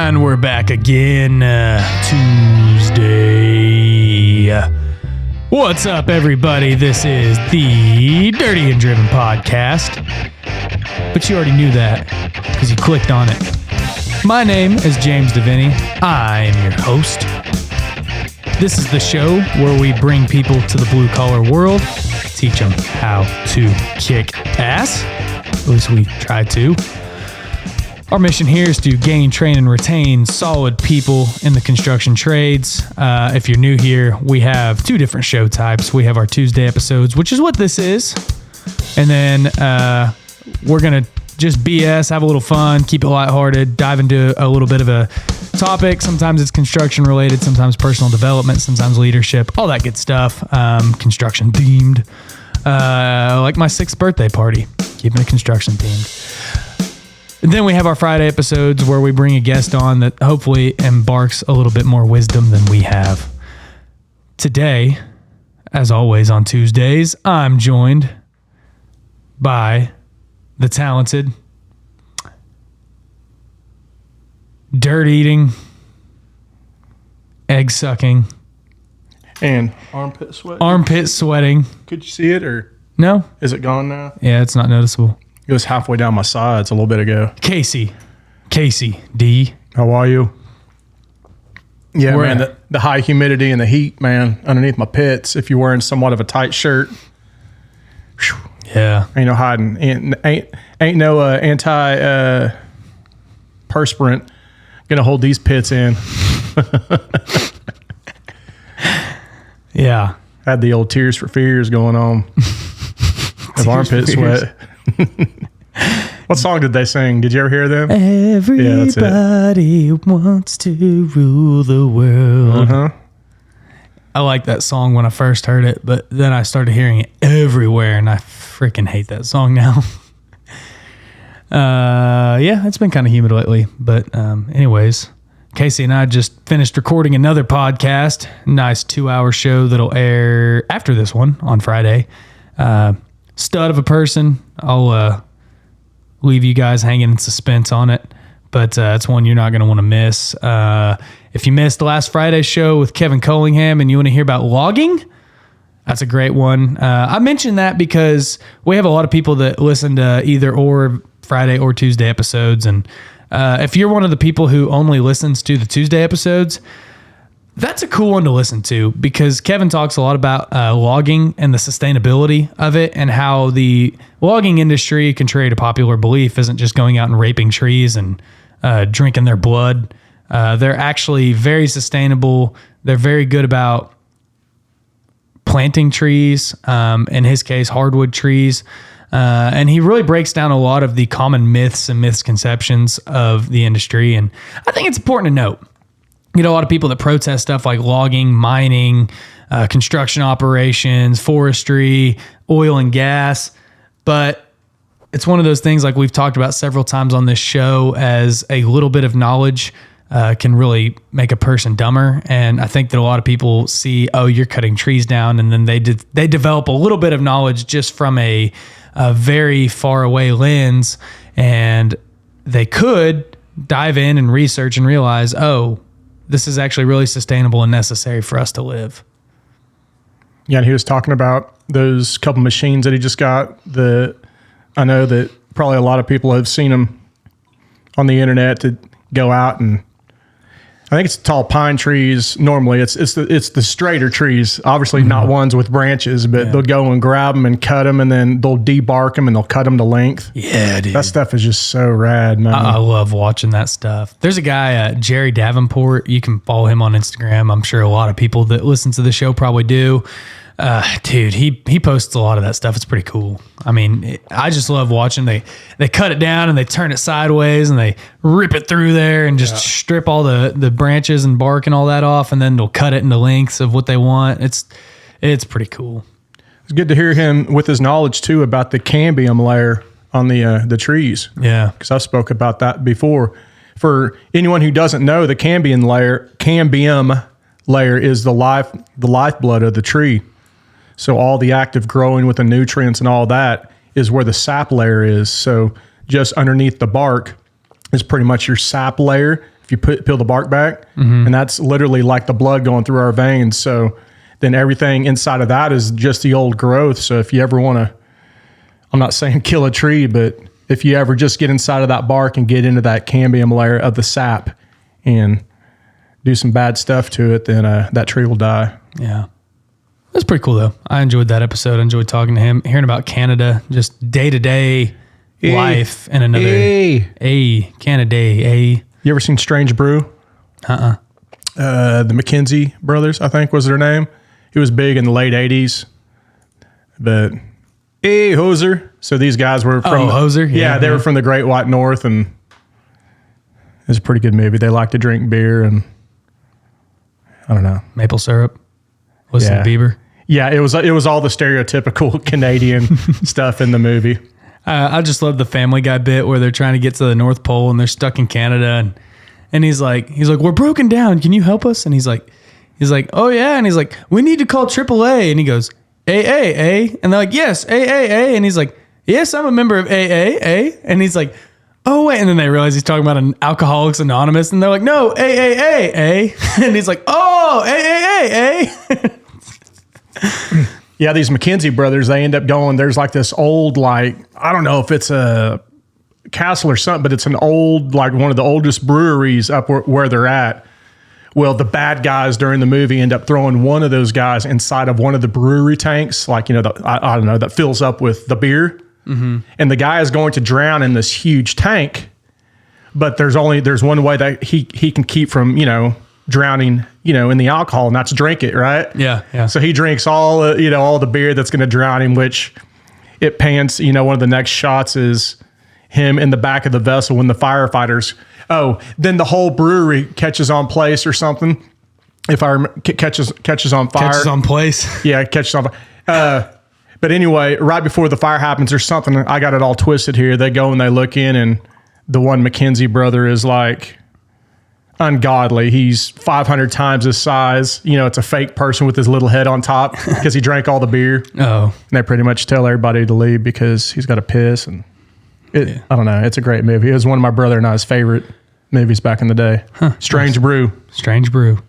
And we're back again, Tuesday. What's up, everybody? This is the Dirty and Driven podcast. But you already knew that because you clicked on it. My name is James Deviney. I am your host. This is the show where we bring people to the blue-collar world, teach them how to kick ass. At least we try to. Our mission here is to gain, train, and retain solid people in the construction trades. If you're new here, we have two different show types. We have our Tuesday episodes, which is what this is. And then we're going to just BS, have a little fun, keep it lighthearted, dive into a little bit of a topic. Sometimes it's construction related, sometimes personal development, sometimes leadership, all that good stuff. Construction themed. Like my 6th birthday party, keeping it construction themed. And then we have our Friday episodes where we bring a guest on that hopefully embarks a little bit more wisdom than we have. Today, as always on Tuesdays, I'm joined by the talented, dirt-eating, egg-sucking, and armpit sweating. Could you see it, or no? Is it gone now? Yeah, it's not noticeable. It was halfway down my sides a little bit ago. Casey D. How are you? Yeah, man, the high humidity and the heat, man, underneath my pits. If you're wearing somewhat of a tight shirt, whew, yeah, ain't no hiding. Ain't no anti perspirant gonna hold these pits in. Yeah, had the old Tears for Fears going on. Of armpit sweat. What song did they sing? Did you ever hear them? Everybody wants to rule the world. Uh-huh. I liked that song when I first heard it, but then I started hearing it everywhere, and I freaking hate that song now. Yeah, it's been kind of humid lately. But anyways, Casey and I just finished recording another podcast. Nice 2-hour show that'll air after this one on Friday. Stud of a person. I'll leave you guys hanging in suspense on it, but it's one you're not going to want to miss. If you missed the last Friday's show with Kevin Collingham and you want to hear about logging, that's a great one. I mentioned that because we have a lot of people that listen to either or Friday or Tuesday episodes, and if you're one of the people who only listens to the Tuesday episodes, that's a cool one to listen to because Kevin talks a lot about logging and the sustainability of it and how the logging industry, contrary to popular belief, isn't just going out and raping trees and drinking their blood. They're actually very sustainable. They're very good about planting trees, in his case, hardwood trees. And he really breaks down a lot of the common myths and misconceptions of the industry. And I think it's important to note, you know, a lot of people that protest stuff like logging, mining, construction operations, forestry, oil and gas. But it's one of those things like we've talked about several times on this show, as a little bit of knowledge can really make a person dumber. And I think that a lot of people see, oh, you're cutting trees down. And then they develop a little bit of knowledge just from a very far away lens. And they could dive in and research and realize, oh, this is actually really sustainable and necessary for us to live. Yeah, and he was talking about those couple machines that he just got. I know that probably a lot of people have seen them on the internet to go out and, I think it's tall pine trees. Normally, it's the straighter trees. Obviously, not ones with branches, but they'll go and grab them and cut them, and then they'll debark them and they'll cut them to length. Yeah, dude. That stuff is just so rad, man. I love watching that stuff. There's a guy, Jerry Davenport. You can follow him on Instagram. I'm sure a lot of people that listen to the show probably do. Dude, he posts a lot of that stuff. It's pretty cool. I mean, I just love watching. They cut it down and they turn it sideways and they rip it through there and just strip all the branches and bark and all that off, and then they'll cut it into lengths of what they want. It's pretty cool. It's good to hear him with his knowledge too about the cambium layer on the trees. Yeah, because I've spoke about that before. For anyone who doesn't know, the cambium layer is the lifeblood of the tree. So all the active growing with the nutrients and all that is where the sap layer is. So just underneath the bark is pretty much your sap layer. if you peel the bark back, and that's literally like the blood going through our veins. So then everything inside of that is just the old growth. So if you ever want to, I'm not saying kill a tree, but if you ever just get inside of that bark and get into that cambium layer of the sap and do some bad stuff to it, then that tree will die. Yeah. That's pretty cool though. I enjoyed that episode. I enjoyed talking to him, hearing about Canada, just day-to-day life in another Canada. You ever seen Strange Brew? The McKenzie brothers, I think was their name. He was big in the late 80s. But Hoser. So these guys were from Hoser. Yeah, they were from the Great White North, and it was a pretty good movie. They like to drink beer and I don't know. Maple syrup. Listen to Bieber. Yeah, it was all the stereotypical Canadian stuff in the movie. I just love the Family Guy bit where they're trying to get to the North Pole and they're stuck in Canada, and he's like, we're broken down. Can you help us? And he's like, oh yeah. And he's like, we need to call AAA. And he goes, AA. And they're like, yes, AAA. And he's like, yes, I'm a member of AAA. And he's like, oh wait. And then they realize he's talking about an Alcoholics Anonymous, and they're like, no, AAA. And he's like, oh, AAA. Yeah, these McKenzie brothers, they end up going, there's like this old, like, I don't know if it's a castle or something, but it's an old, like one of the oldest breweries up where they're at. Well, the bad guys during the movie end up throwing one of those guys inside of one of the brewery tanks, like, I don't know, that fills up with the beer. Mm-hmm. And the guy is going to drown in this huge tank, but there's one way that he can keep from, drowning, in the alcohol, and that's drink it, right? Yeah. So he drinks all the beer that's going to drown him, which it pans, one of the next shots is him in the back of the vessel when the firefighters, then the whole brewery catches on place or something. If I remember, catches on fire. Catches on place. Yeah, catches on fire. But anyway, right before the fire happens or something, I got it all twisted here. They go and they look in, and the one McKenzie brother is like ungodly. He's 500 times his size. It's a fake person with his little head on top because he drank all the beer. Oh. And they pretty much tell everybody to leave because he's got to piss. And I don't know. It's a great movie. It was one of my brother and I's favorite movies back in the day. Strange Brew. Strange Brew.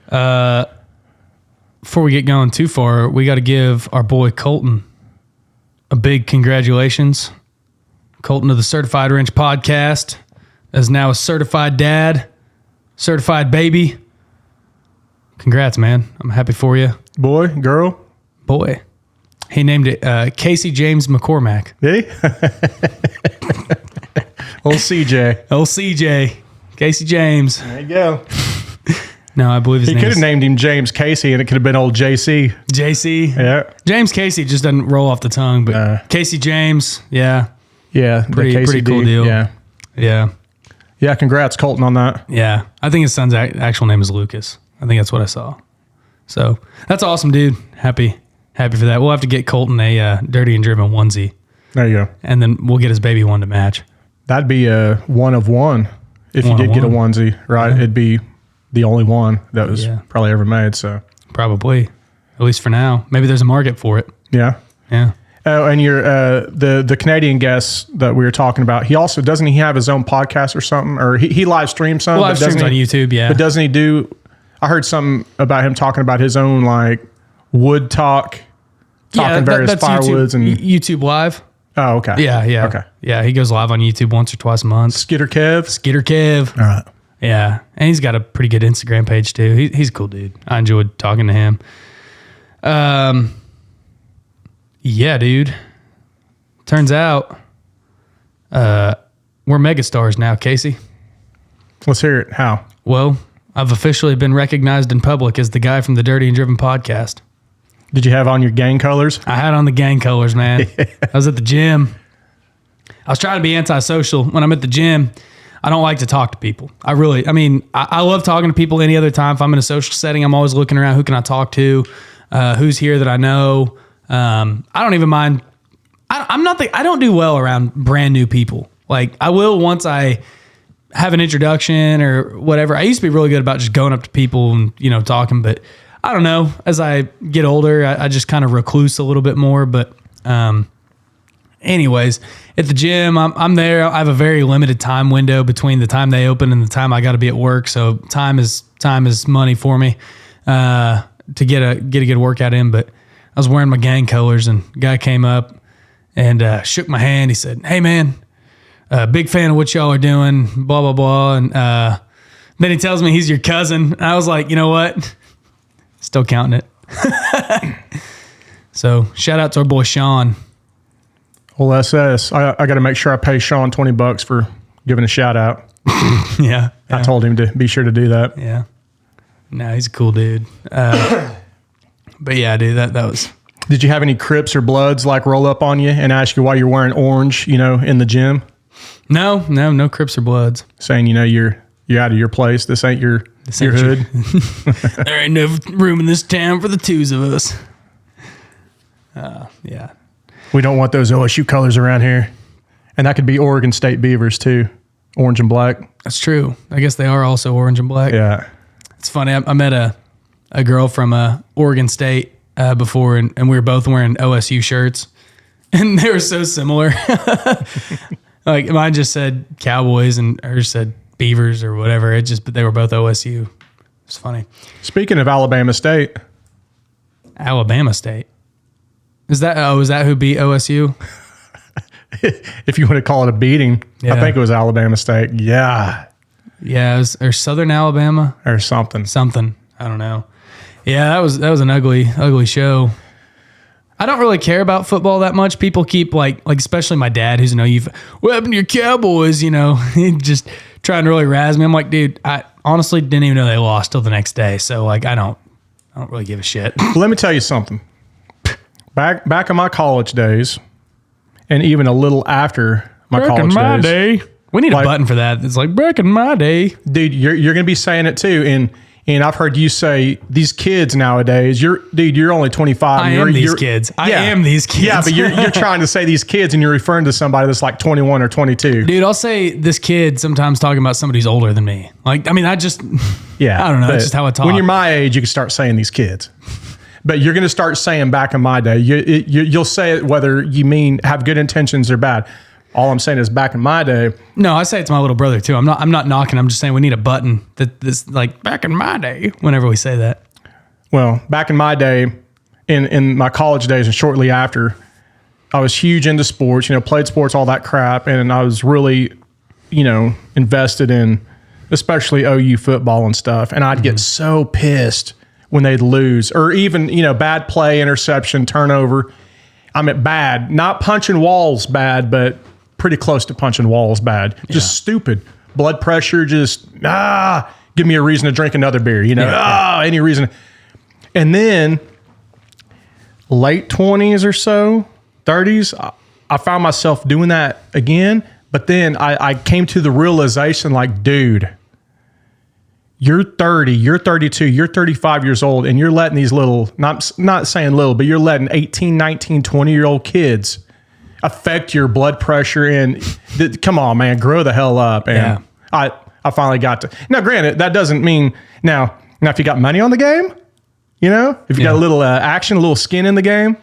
Before we get going too far, we got to give our boy Colton a big congratulations. Colton of the Certified Wrench Podcast is now a certified dad, certified baby. Congrats, man. I'm happy for you. Boy, girl? Boy. He named it Casey James McCormack. Hey? Old CJ. Old CJ. Casey James. There you go. No, I believe his name. He could have named him James Casey, and it could have been old JC. JC? Yeah. James Casey just doesn't roll off the tongue, but Casey James, yeah. Yeah. Pretty cool deal. Yeah. Yeah. Yeah, congrats, Colton, on that. Yeah. I think his son's actual name is Lucas. I think that's what I saw. So that's awesome, dude. Happy for that. We'll have to get Colton a Dirty and Driven onesie. There you go. And then we'll get his baby one to match. That'd be a one of one if you did get a onesie, right? Yeah. It'd be the only one that was probably ever made. So probably, at least for now. Maybe there's a market for it. Yeah. Yeah. Oh, and your the Canadian guest that we were talking about, he also doesn't he have his own podcast or something, or he live streams some? Live streams on YouTube, yeah. But doesn't he do? I heard something about him talking about his own like wood talking various that's firewoods and YouTube Live. Oh, okay. Yeah. Okay. Yeah, he goes live on YouTube once or twice a month. Skitter Kev. All right. Yeah, and he's got a pretty good Instagram page too. He's a cool dude. I enjoyed talking to him. Yeah, dude. Turns out, we're megastars now, Casey. Let's hear it. How? Well, I've officially been recognized in public as the guy from the Dirty and Driven podcast. Did you have on your gang colors? I had on the gang colors, man. I was at the gym. I was trying to be antisocial. When I'm at the gym, I don't like to talk to people. I love talking to people any other time. If I'm in a social setting, I'm always looking around. Who can I talk to? Who's here that I know? I don't even mind. I don't do well around brand new people. Like I will once I have an introduction or whatever. I used to be really good about just going up to people and, talking, but I don't know. As I get older, I just kind of recluse a little bit more, but, anyways, at the gym, I'm there. I have a very limited time window between the time they open and the time I got to be at work. So time is money for me to get a good workout in. But I was wearing my gang colors, and a guy came up and shook my hand. He said, "Hey man, big fan of what y'all are doing." Blah blah blah. And then he tells me he's your cousin. And I was like, you know what? Still counting it. So shout out to our boy Sean. Well, SS, I got to make sure I pay Sean $20 for giving a shout out. Yeah. I told him to be sure to do that. Yeah. No, he's a cool dude. But yeah, dude, that was. Did you have any Crips or Bloods like roll up on you and ask you why you're wearing orange, in the gym? No Crips or Bloods. Saying, you're out of your place. This ain't your hood. There ain't no room in this town for the twos of us. Yeah. We don't want those OSU colors around here. And that could be Oregon State Beavers too. Orange and black. That's true. I guess they are also orange and black. Yeah. It's funny. I met a girl from Oregon State before, and we were both wearing OSU shirts. And they were so similar. Like mine just said Cowboys and hers said Beavers or whatever. But they were both OSU. It's funny. Speaking of Alabama State. Alabama State. Is that who beat OSU? If you want to call it a beating, Yeah. I think it was Alabama State. Yeah. Yeah, or Southern Alabama Or something. something. I don't know. Yeah, that was an ugly show. I don't really care about football that much. People keep like especially my dad, who's what happened to your Cowboys? He just trying to really razz me. I'm like, dude, I honestly didn't even know they lost till the next day. So like, I don't really give a shit. Let me tell you something. Back in my college days, and even a little after my Back college in my days, day, we need a button for that. It's like back in my day, dude. You're going to be saying it too, and I've heard you say these kids nowadays. You're only 25. I am these kids. I am these kids. Yeah, but you're trying to say these kids, and you're referring to somebody that's like 21 or 22. Dude, I'll say this kid sometimes talking about somebody who's older than me. Like, I mean, I don't know. That's just how I talk. When you're my age, you can start saying these kids. But you're going to start saying back in my day. You'll say it whether you mean have good intentions or bad. All I'm saying is back in my day. No, I say it to my little brother too. I'm not knocking. I'm just saying we need a button this like back in my day. Whenever we say that. Well, back in my day, in my college days and shortly after, I was huge into sports. Played sports, all that crap, and I was really, invested in, especially OU football and stuff. And I'd get so pissed when they'd lose, or even, bad play, interception, turnover. I mean, bad, not punching walls bad, but pretty close to punching walls bad. Just stupid. Blood pressure, just, give me a reason to drink another beer, any reason. And then late 20s or so, 30s, I found myself doing that again. But then I came to the realization like, dude, you're 30, you're 32, you're 35 years old, and you're letting these little, not saying little, but you're letting 18, 19, 20-year-old kids affect your blood pressure. And come on, man, grow the hell up. And I finally got to. Now, granted, that doesn't mean, now if you got money on the game, if you got a little action, a little skin in the game,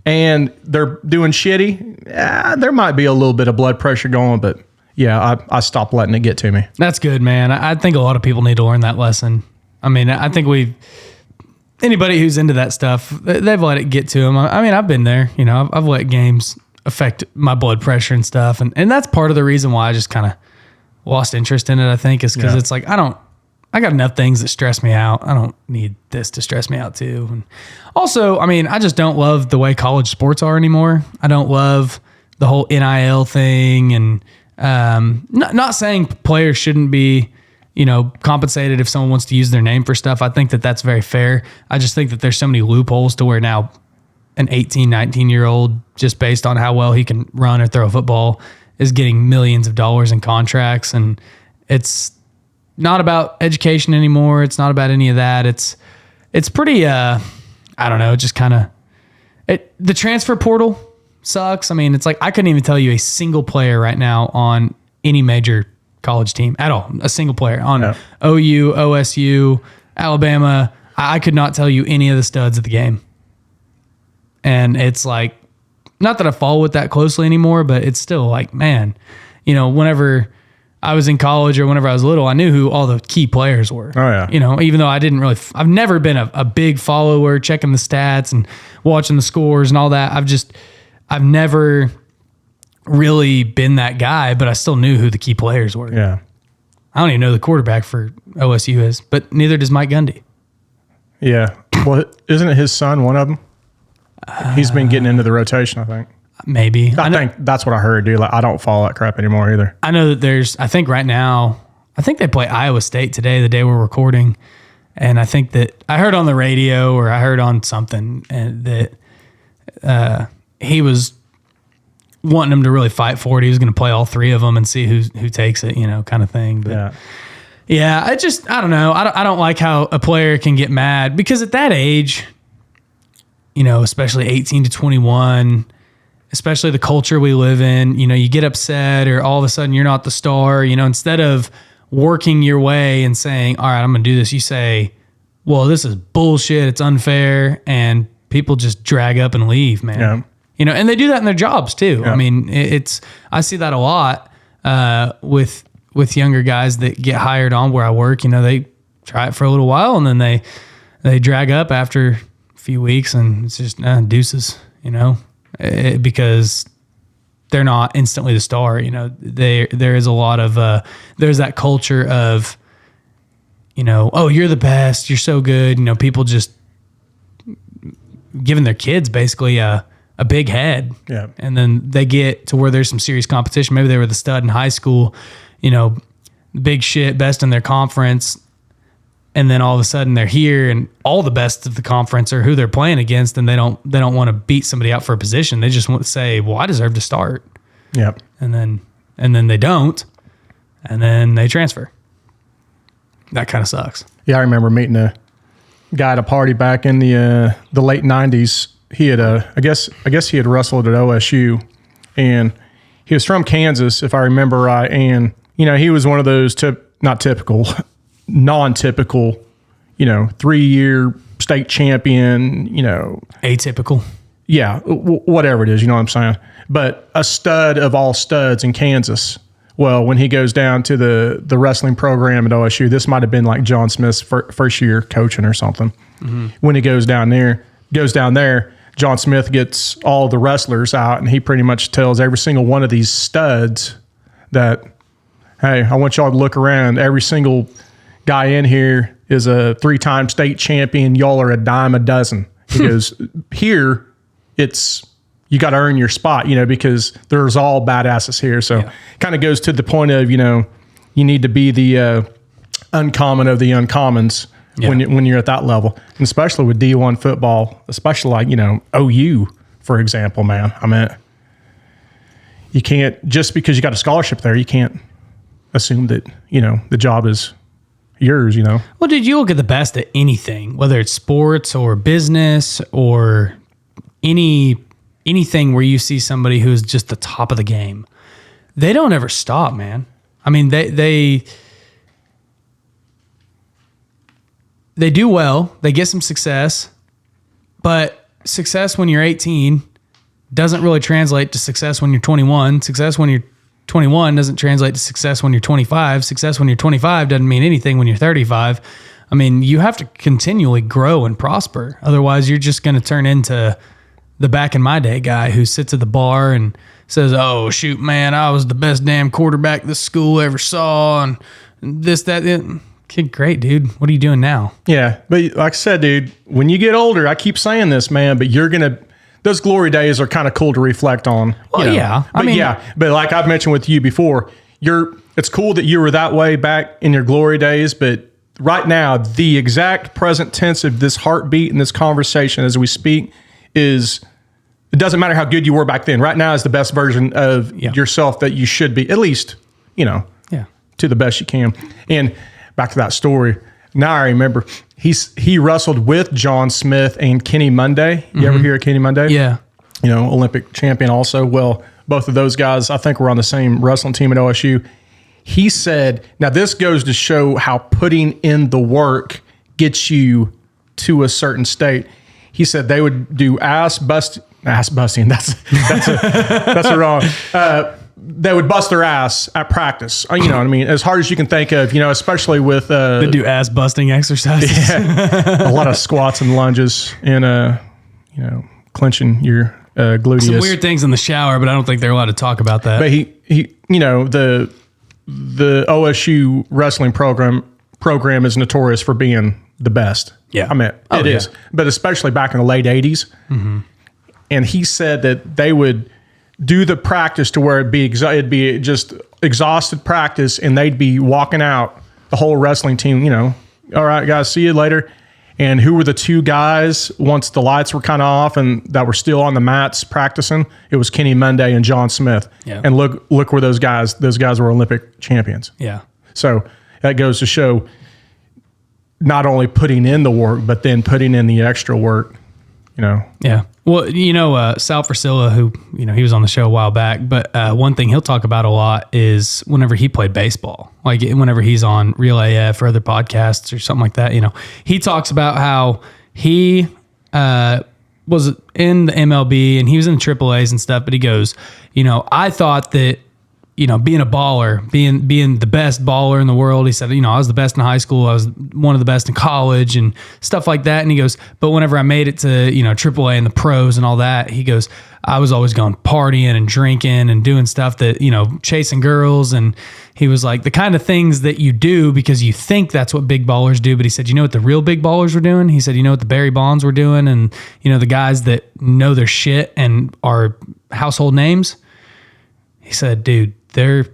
and they're doing shitty, there might be a little bit of blood pressure going, but yeah, I stopped letting it get to me. That's good, man. I think a lot of people need to learn that lesson. I mean, I think anybody who's into that stuff, they've let it get to them. I mean, I've been there. I've let games affect my blood pressure and stuff, and that's part of the reason why I just kind of lost interest in it. I think is because it's like I got enough things that stress me out. I don't need this to stress me out too. And also, I mean, I just don't love the way college sports are anymore. I don't love the whole NIL thing, and not saying players shouldn't be, compensated if someone wants to use their name for stuff. I think that that's very fair. I just think that there's so many loopholes to where now an 18, 19-year-old, just based on how well he can run or throw a football, is getting millions of dollars in contracts. And it's not about education anymore. It's not about any of that. It's pretty, I don't know, just kind of, the transfer portal sucks. I mean, it's like I couldn't even tell you a single player right now on any major college team at all. A single player on OU, OSU, Alabama. I could not tell you any of the studs of the game. And it's like, not that I follow it that closely anymore, but it's still like, man, you know, whenever I was in college or whenever I was little, I knew who all the key players were. Oh, yeah. You know, even though I didn't really, I've never been a big follower, checking the stats and watching the scores and all that. I've never really been that guy, but I still knew who the key players were. Yeah. I don't even know who the quarterback for OSU is, but neither does Mike Gundy. Yeah. Well, isn't it his son, one of them? He's been getting into the rotation, I think. Maybe. I think that's what I heard, dude. Like, I don't follow that crap anymore either. I know that I think right now, I think they play Iowa State today, the day we're recording. And I think that I heard on the radio or I heard on something that he was wanting them to really fight for it. He was going to play all three of them and see who takes it, you know, kind of thing. But yeah, I don't know. I don't like how a player can get mad because at that age, you know, especially 18 to 21, especially the culture we live in, you know, you get upset or all of a sudden you're not the star, you know, instead of working your way and saying, all right, I'm going to do this, you say, well, this is bullshit, it's unfair, and people just drag up and leave, man. Yeah. You know, and they do that in their jobs too. Yeah. I mean, I see that a lot with younger guys that get hired on where I work. You know, they try it for a little while and then they drag up after a few weeks and it's just deuces, you know, because they're not instantly the star. You know, there is a lot of there's that culture of, you know, oh, you're the best, you're so good. You know, people just giving their kids basically a big head. Yeah. And then they get to where there's some serious competition. Maybe they were the stud in high school, you know, big shit, best in their conference. And then all of a sudden they're here and all the best of the conference are who they're playing against. And they don't want to beat somebody out for a position. They just want to say, well, I deserve to start. Yep. And then they don't. And then they transfer. That kind of sucks. Yeah. I remember meeting a guy at a party back in the late 90s. He had I guess he had wrestled at OSU, and he was from Kansas, if I remember right. And you know, he was one of those non-typical, you know, 3-year state champion, you know, atypical. Yeah, whatever it is, you know what I'm saying. But a stud of all studs in Kansas. Well, when he goes down to the wrestling program at OSU, this might have been like John Smith's first year coaching or something. Mm-hmm. When he goes down there, John Smith gets all the wrestlers out, and he pretty much tells every single one of these studs that, hey, I want y'all to look around. Every single guy in here is a 3-time state champion. Y'all are a dime a dozen. He goes, here, it's you got to earn your spot, you know, because there's all badasses here. So kind of goes to the point of, you know, you need to be the uncommon of the uncommons. Yeah. When you're at that level, and especially with D1 football, especially like, you know, OU, for example, man. I mean, you can't, just because you got a scholarship there, you can't assume that, you know, the job is yours, you know. Well, dude, you look at the best at anything, whether it's sports or business or anything where you see somebody who's just the top of the game. They don't ever stop, man. I mean, they do well. They get some success, but success when you're 18 doesn't really translate to success when you're 21. Success when you're 21 doesn't translate to success when you're 25. Success when you're 25 doesn't mean anything when you're 35. I mean, you have to continually grow and prosper. Otherwise, you're just going to turn into the back in my day guy who sits at the bar and says, oh, shoot, man, I was the best damn quarterback this school ever saw, and this, that, Kid, great, dude. What are you doing now? Yeah, but like I said, dude, when you get older, I keep saying this, man, but those glory days are kind of cool to reflect on. Well, you know. Yeah. But like I've mentioned with you before, it's cool that you were that way back in your glory days, but right now, the exact present tense of this heartbeat and this conversation as we speak is, it doesn't matter how good you were back then. Right now is the best version of yourself that you should be, at least, you know, to the best you can. And back to that story. Now I remember he wrestled with John Smith and Kenny Monday. You ever hear of Kenny Monday? Yeah. You know, Olympic champion also. Well, both of those guys, I think, were on the same wrestling team at OSU. He said, now this goes to show how putting in the work gets you to a certain state. He said they would do ass ass busting. That's a wrong. They would bust their ass at practice. You know what I mean? As hard as you can think of, you know, especially with They do ass busting exercises. a lot of squats and lunges and you know, clenching your gluteus. Some weird things in the shower, but I don't think they're allowed to talk about that. But he you know, the OSU wrestling program is notorious for being the best. Yeah. I mean, it is. But especially back in the late 80s. Mm-hmm. And he said that they would do the practice to where it'd be just exhausted practice, and they'd be walking out, the whole wrestling team, you know, all right, guys, see you later. And who were the two guys once the lights were kind of off and that were still on the mats practicing? It was Kenny Monday and John Smith. Yeah. And look where those guys were Olympic champions. Yeah. So that goes to show not only putting in the work, but then putting in the extra work, you know. Yeah. Well, you know, Sal Frisilla, who, you know, he was on the show a while back, but one thing he'll talk about a lot is whenever he played baseball, like whenever he's on Real AF or other podcasts or something like that, you know, he talks about how he was in the MLB and he was in the AAAs and stuff, but he goes, you know, I thought that, you know, being a baller, being the best baller in the world. He said, you know, I was the best in high school. I was one of the best in college and stuff like that. And he goes, but whenever I made it to, you know, AAA and the pros and all that, he goes, I was always going partying and drinking and doing stuff that, you know, chasing girls. And he was like, the kind of things that you do because you think that's what big ballers do. But he said, you know what the real big ballers were doing? He said, you know what the Barry Bonds were doing? And, you know, the guys that know their shit and are household names. He said, dude, they're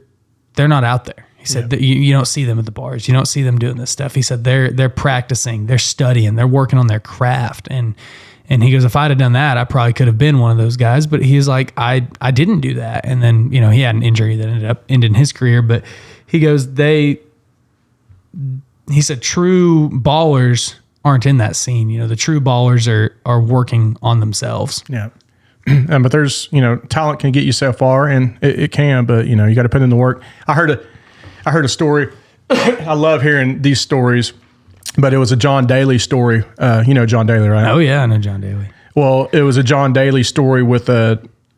not out there. He said that you don't see them at the bars. You don't see them doing this stuff. He said they're practicing, they're studying, they're working on their craft. And he goes, if I'd have done that, I probably could have been one of those guys. But he was like, I didn't do that. And then, you know, he had an injury that ended up ending his career. But he goes, he said true ballers aren't in that scene. You know, the true ballers are working on themselves. Yeah. But there's, you know, talent can get you so far, and it can, but you know, you got to put in the work. I heard a story. I love hearing these stories, but it was a John Daly story. You know John Daly, right? Oh yeah, I know John Daly. Well, it was a John Daly story with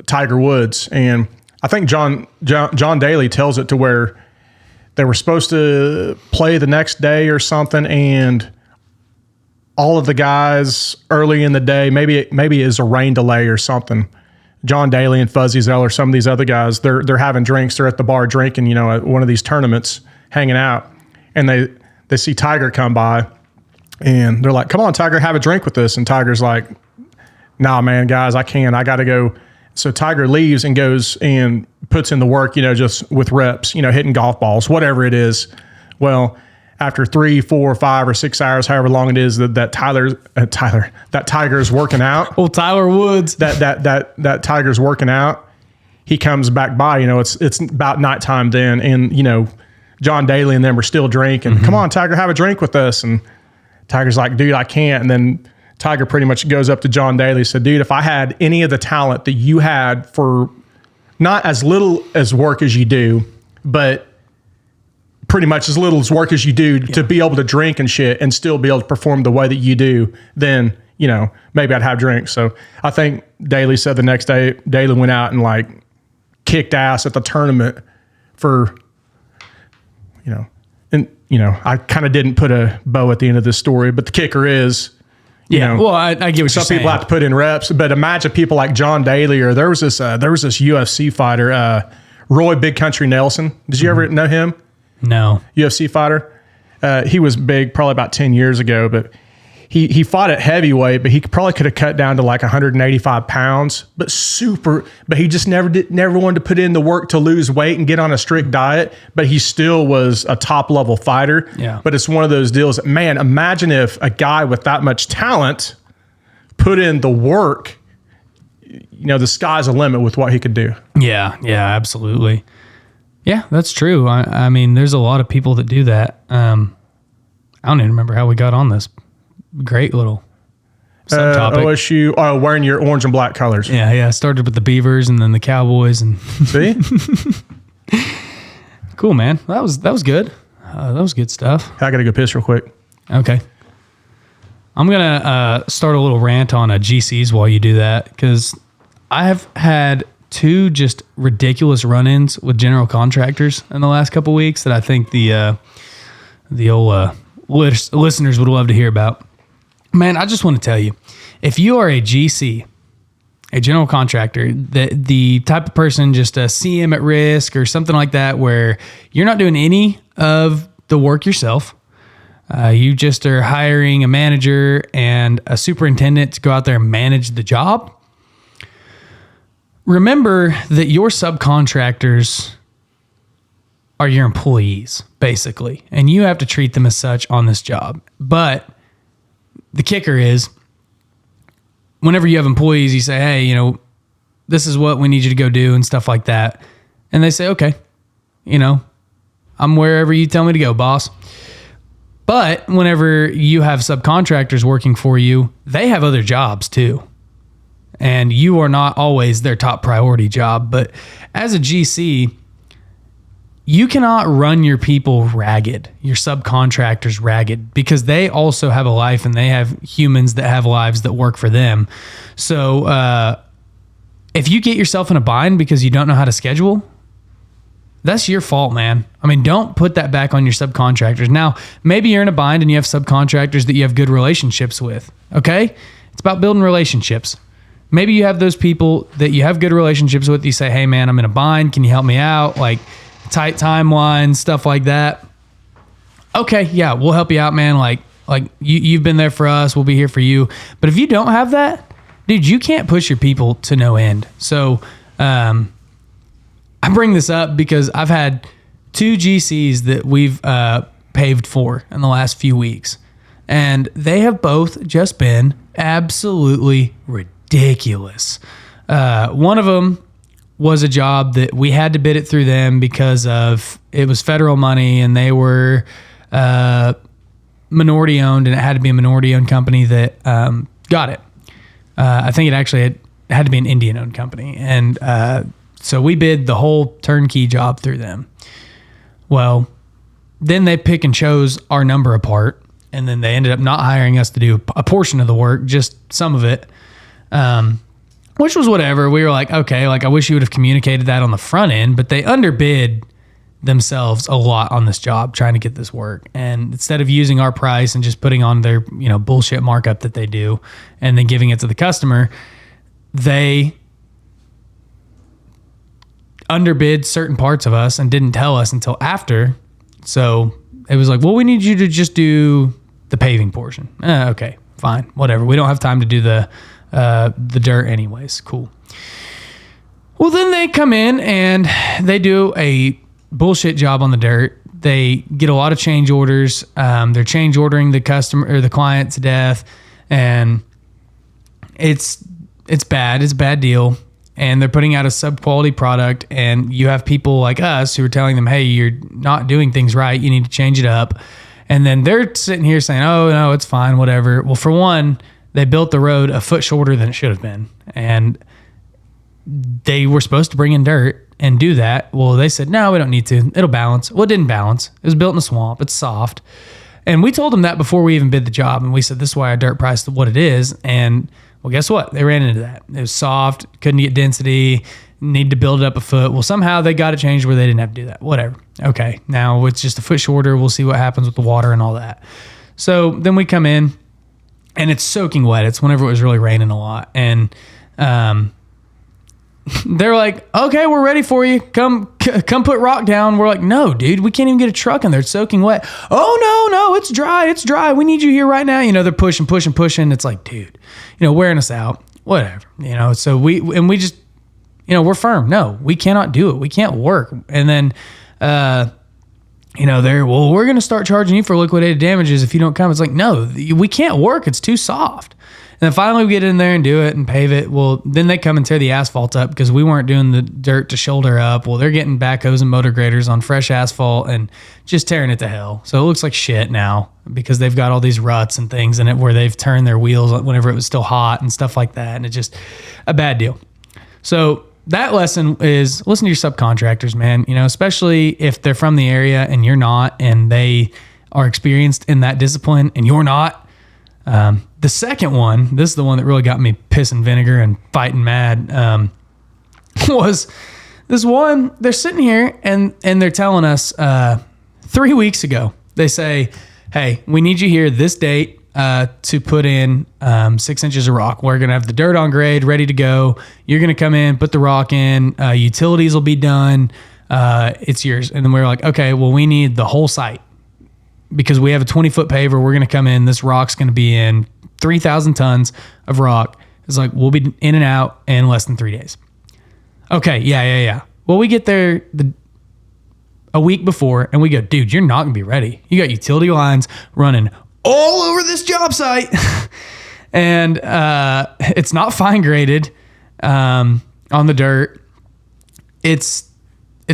Tiger Woods, and I think John Daly tells it to where they were supposed to play the next day or something, and all of the guys early in the day, maybe it is a rain delay or something. John Daly and Fuzzy Zell or some of these other guys, they're having drinks. They're at the bar drinking, you know, at one of these tournaments, hanging out, and they see Tiger come by, and they're like, "Come on, Tiger, have a drink with us." And Tiger's like, "Nah, man, guys, I can't. I got to go." So Tiger leaves and goes and puts in the work, you know, just with reps, you know, hitting golf balls, whatever it is. Well, after 3, 4, 5, or 6 hours, however long it is that Tiger's working out. Well, Tyler Woods. That Tiger's working out. He comes back by. You know, it's about nighttime then, and you know, John Daly and them are still drinking. Mm-hmm. Come on, Tiger, have a drink with us. And Tiger's like, dude, I can't. And then Tiger pretty much goes up to John Daly and said, dude, if I had any of the talent that you had for not as little as work as you do, but pretty much as little as work as you do to be able to drink and shit and still be able to perform the way that you do, then, you know, maybe I'd have drinks. So I think Daly said the next day, Daly went out and like kicked ass at the tournament for, you know, and, you know, I kind of didn't put a bow at the end of this story, but the kicker is, you know, well, I get what you're saying. Some people have to put in reps, but imagine people like John Daly, or there was this UFC fighter, Roy Big Country Nelson. Did you ever know him? No. UFC fighter. He was big probably about 10 years ago, but he fought at heavyweight, but he probably could have cut down to like 185 pounds, but he just never wanted to put in the work to lose weight and get on a strict diet, but he still was a top level fighter. Yeah. But it's one of those deals that, man, imagine if a guy with that much talent put in the work, you know, the sky's the limit with what he could do. Yeah, absolutely. Yeah, that's true. I mean, there's a lot of people that do that. I don't even remember how we got on this. Great little subtopic. OSU, wearing your orange and black colors. Yeah. Started with the Beavers and then the Cowboys. And see, cool, man. That was good. That was good stuff. I gotta go piss real quick. Okay. I'm gonna start a little rant on GCs while you do that, because I have had 2 just ridiculous run-ins with general contractors in the last couple weeks that I think the old listeners would love to hear about. Man, I just want to tell you, if you are a GC, a general contractor, the type of person, just a CM at risk or something like that, where you're not doing any of the work yourself, you just are hiring a manager and a superintendent to go out there and manage the job. Remember that your subcontractors are your employees, basically, and you have to treat them as such on this job. But the kicker is, whenever you have employees, you say, hey, you know, this is what we need you to go do and stuff like that. And they say, okay, you know, I'm wherever you tell me to go, boss. But whenever you have subcontractors working for you, they have other jobs too. And you are not always their top priority job. But as a GC, you cannot run your people ragged, your subcontractors ragged, because they also have a life and they have humans that have lives that work for them. So if you get yourself in a bind because you don't know how to schedule, that's your fault, man. I mean, don't put that back on your subcontractors. Now, maybe you're in a bind and you have subcontractors that you have good relationships with, okay? It's about building relationships. Maybe you have those people that you have good relationships with. You say, hey, man, I'm in a bind. Can you help me out? Like, tight timelines, stuff like that. Okay, yeah, we'll help you out, man. Like you've been there for us. We'll be here for you. But if you don't have that, dude, you can't push your people to no end. So I bring this up because I've had 2 GCs that we've paved for in the last few weeks. And they have both just been absolutely ridiculous. One of them was a job that we had to bid it through them because of it was federal money and they were minority owned, and it had to be a minority owned company that got it. I think it actually had to be an Indian owned company. And so we bid the whole turnkey job through them. Well, then they pick and chose our number apart, and then they ended up not hiring us to do a portion of the work, just some of it. Which was whatever. We were like, okay, like I wish you would have communicated that on the front end, but they underbid themselves a lot on this job trying to get this work. And instead of using our price and just putting on their, you know, bullshit markup that they do and then giving it to the customer, they underbid certain parts of us and didn't tell us until after. So it was like, well, we need you to just do the paving portion. Okay, fine, whatever. We don't have time to do the dirt anyways. Cool. Well, then they come in and they do a bullshit job on the dirt. They get a lot of change orders. They're change ordering the customer or the client to death, and it's bad. It's a bad deal. And they're putting out a sub-quality product, and you have people like us who are telling them, hey, you're not doing things right. You need to change it up. And then they're sitting here saying, oh, no, it's fine, whatever. Well, for one, they built the road a foot shorter than it should have been. And they were supposed to bring in dirt and do that. Well, they said, no, we don't need to. It'll balance. Well, it didn't balance. It was built in a swamp. It's soft. And we told them that before we even bid the job. And we said, this is why our dirt price is what it is. And well, guess what? They ran into that. It was soft, couldn't get density, needed to build it up a foot. Well, somehow they got it changed where they didn't have to do that. Whatever. Okay, now it's just a foot shorter. We'll see what happens with the water and all that. So then we come in, and it's soaking wet. It's whenever it was really raining a lot. And they're like, okay, we're ready for you. Come put rock down. We're like, no, dude, we can't even get a truck in there. It's soaking wet. Oh, no, it's dry. It's dry. We need you here right now. You know, they're pushing. It's like, dude, you know, wearing us out, whatever, you know. So we just, you know, we're firm. No, we cannot do it. We can't work. And then, you know, we're going to start charging you for liquidated damages if you don't come. It's like, no, we can't work. It's too soft. And then finally we get in there and do it and pave it. Well, then they come and tear the asphalt up because we weren't doing the dirt to shoulder up. Well, they're getting backhoes and motor graders on fresh asphalt and just tearing it to hell. So it looks like shit now because they've got all these ruts and things in it where they've turned their wheels whenever it was still hot and stuff like that. And it's just a bad deal. So that lesson is listen to your subcontractors, man. You know, especially if they're from the area and you're not, and they are experienced in that discipline and you're not. The second one, this is the one that really got me pissing vinegar and fighting mad, was this one. They're sitting here and they're telling us 3 weeks ago, they say, hey, we need you here this date to put in 6 inches of rock. We're going to have the dirt on grade, ready to go. You're going to come in, put the rock in. Utilities will be done. It's yours. And then we're like, okay, well, we need the whole site because we have a 20-foot paver. We're going to come in. This rock's going to be in 3,000 tons of rock. It's like, we'll be in and out in less than 3 days. Okay, yeah. Well, we get there a week before and we go, dude, you're not going to be ready. You got utility lines running all over this job site. And it's not fine graded on the dirt. It's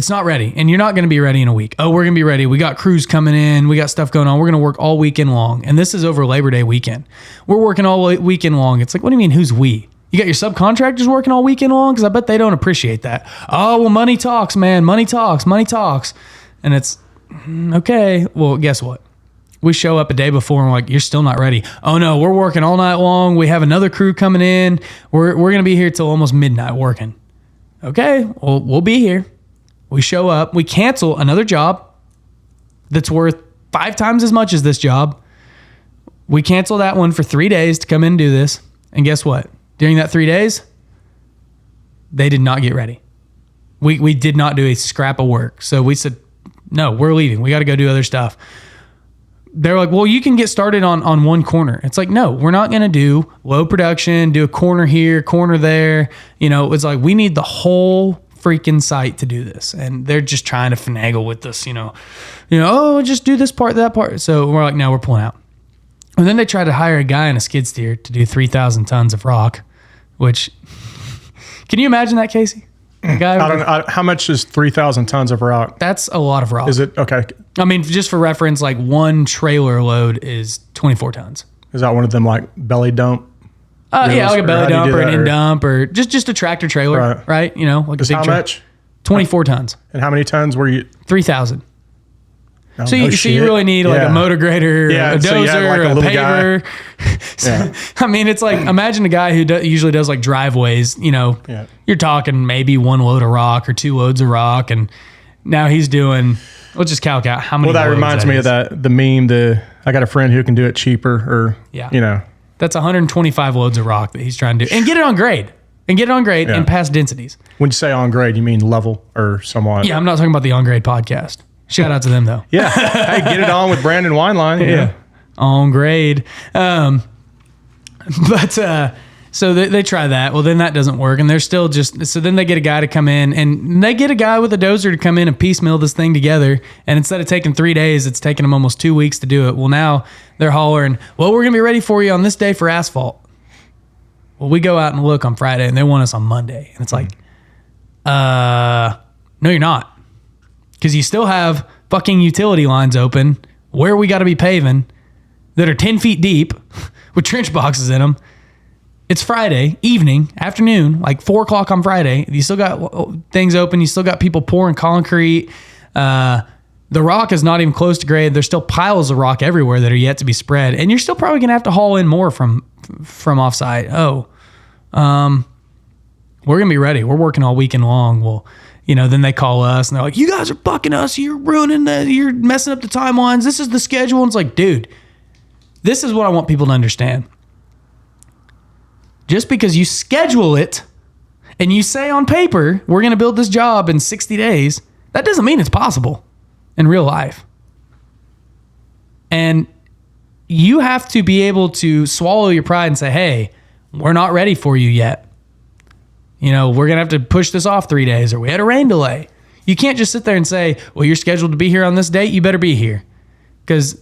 not ready. And you're not going to be ready in a week. Oh, we're going to be ready. We got crews coming in. We got stuff going on. We're going to work all weekend long. And this is over Labor Day weekend. We're working all weekend long. It's like, what do you mean, who's we? You got your subcontractors working all weekend long? Because I bet they don't appreciate that. Oh, well, money talks, man. Money talks. And it's, okay, well, guess what? We show up a day before and we're like, you're still not ready. Oh, no, we're working all night long. We have another crew coming in. We're going to be here till almost midnight working. Okay, well, we'll be here. We show up. We cancel another job that's worth 5 times as much as this job. We cancel that one for 3 days to come in and do this. And guess what? During that 3 days, they did not get ready. We did not do a scrap of work. So we said, no, we're leaving. We got to go do other stuff. They're like, well, you can get started on one corner. It's like, no, we're not going to do low production, do a corner here, corner there. It's like, we need the whole freaking site to do this. And they're just trying to finagle with us, oh, just do this part, that part. So we're like, no, we're pulling out. And then they tried to hire a guy in a skid steer to do 3,000 tons of rock, which, can you imagine that, Casey? How much is 3,000 tons of rock? That's a lot of rock. Is it? Okay. I mean, just for reference, like one trailer load is 24 tons. Is that one of them like belly dump? Yeah, like a belly dump or an end dump or just a tractor trailer, right? Like just how much? 24 tons. And how many tons were you? 3,000. Oh, so you really need like a motor grader, a dozer, a paver. I mean, it's like, imagine a guy who usually does like driveways, you're talking maybe 1 load of rock or 2 loads of rock. And now he's doing, let's just calc out how many. Well, that reminds me of the meme, I got a friend who can do it cheaper That's 125 loads of rock that he's trying to do and get it on grade and pass densities. When you say on grade, you mean level or somewhat? Yeah. I'm not talking about the On Grade podcast. Shout out to them though. Yeah. Hey, get it on with Brandon Wineline. Yeah. On grade. So they try that. Well, then that doesn't work. And they're still so then they get a guy to come in and they get a guy with a dozer to come in and piecemeal this thing together. And instead of taking 3 days, it's taking them almost 2 weeks to do it. Well, now they're hollering, well, we're going to be ready for you on this day for asphalt. Well, we go out and look on Friday and they want us on Monday. And it's like, no, you're not. Because you still have fucking utility lines open where we got to be paving that are 10 feet deep with trench boxes in them. It's Friday evening, afternoon, like 4 o'clock on Friday. You still got things open. You still got people pouring concrete. The rock is not even close to grade. There's still piles of rock everywhere that are yet to be spread. And you're still probably going to have to haul in more from offsite. We're going to be ready. We're working all weekend long. Well, then they call us and they're like, you guys are fucking us. You're ruining you're messing up the timelines. This is the schedule. And it's like, dude, this is what I want people to understand. Just because you schedule it and you say on paper, we're going to build this job in 60 days, that doesn't mean it's possible in real life. And you have to be able to swallow your pride and say, hey, we're not ready for you yet. We're going to have to push this off 3 days or we had a rain delay. You can't just sit there and say, well, you're scheduled to be here on this date. You better be here. Because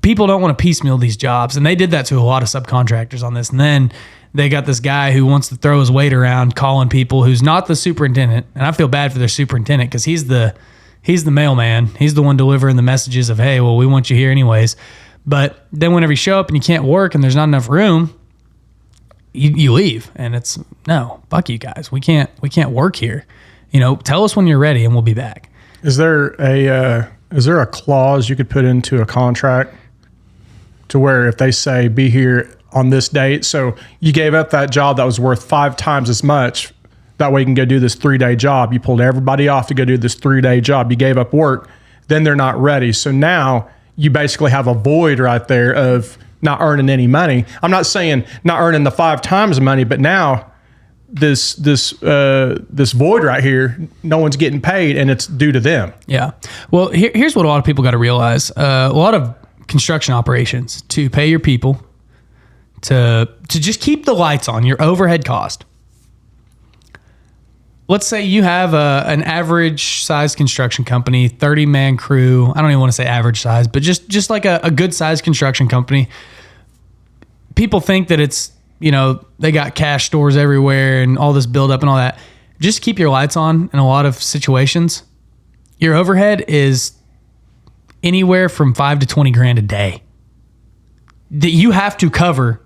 people don't want to piecemeal these jobs. And they did that to a lot of subcontractors on this. And then they got this guy who wants to throw his weight around calling people who's not the superintendent. And I feel bad for their superintendent because he's the mailman. He's the one delivering the messages of, hey, well, we want you here anyways. But then whenever you show up and you can't work and there's not enough room, you leave. And it's, no, fuck you guys. We can't work here. Tell us when you're ready and we'll be back. Is there a clause you could put into a contract to where if they say be here on this date, so you gave up that job that was worth 5 times as much. That way you can go do this 3-day job. You pulled everybody off to go do this 3-day job. You gave up work. Then they're not ready. So now you basically have a void right there of not earning any money. I'm not saying not earning the 5 times money, but now this void right here, no one's getting paid, and it's due to them. Yeah. Well, here's what a lot of people got to realize. A lot of construction operations, to pay your people, to just keep the lights on, your overhead cost. Let's say you have an average size construction company, 30-man crew. I don't even want to say average size, but just like a good size construction company. People think that it's, they got cash stores everywhere and all this buildup and all that. Just keep your lights on in a lot of situations. Your overhead is anywhere from $5 to $20,000 a day that you have to cover.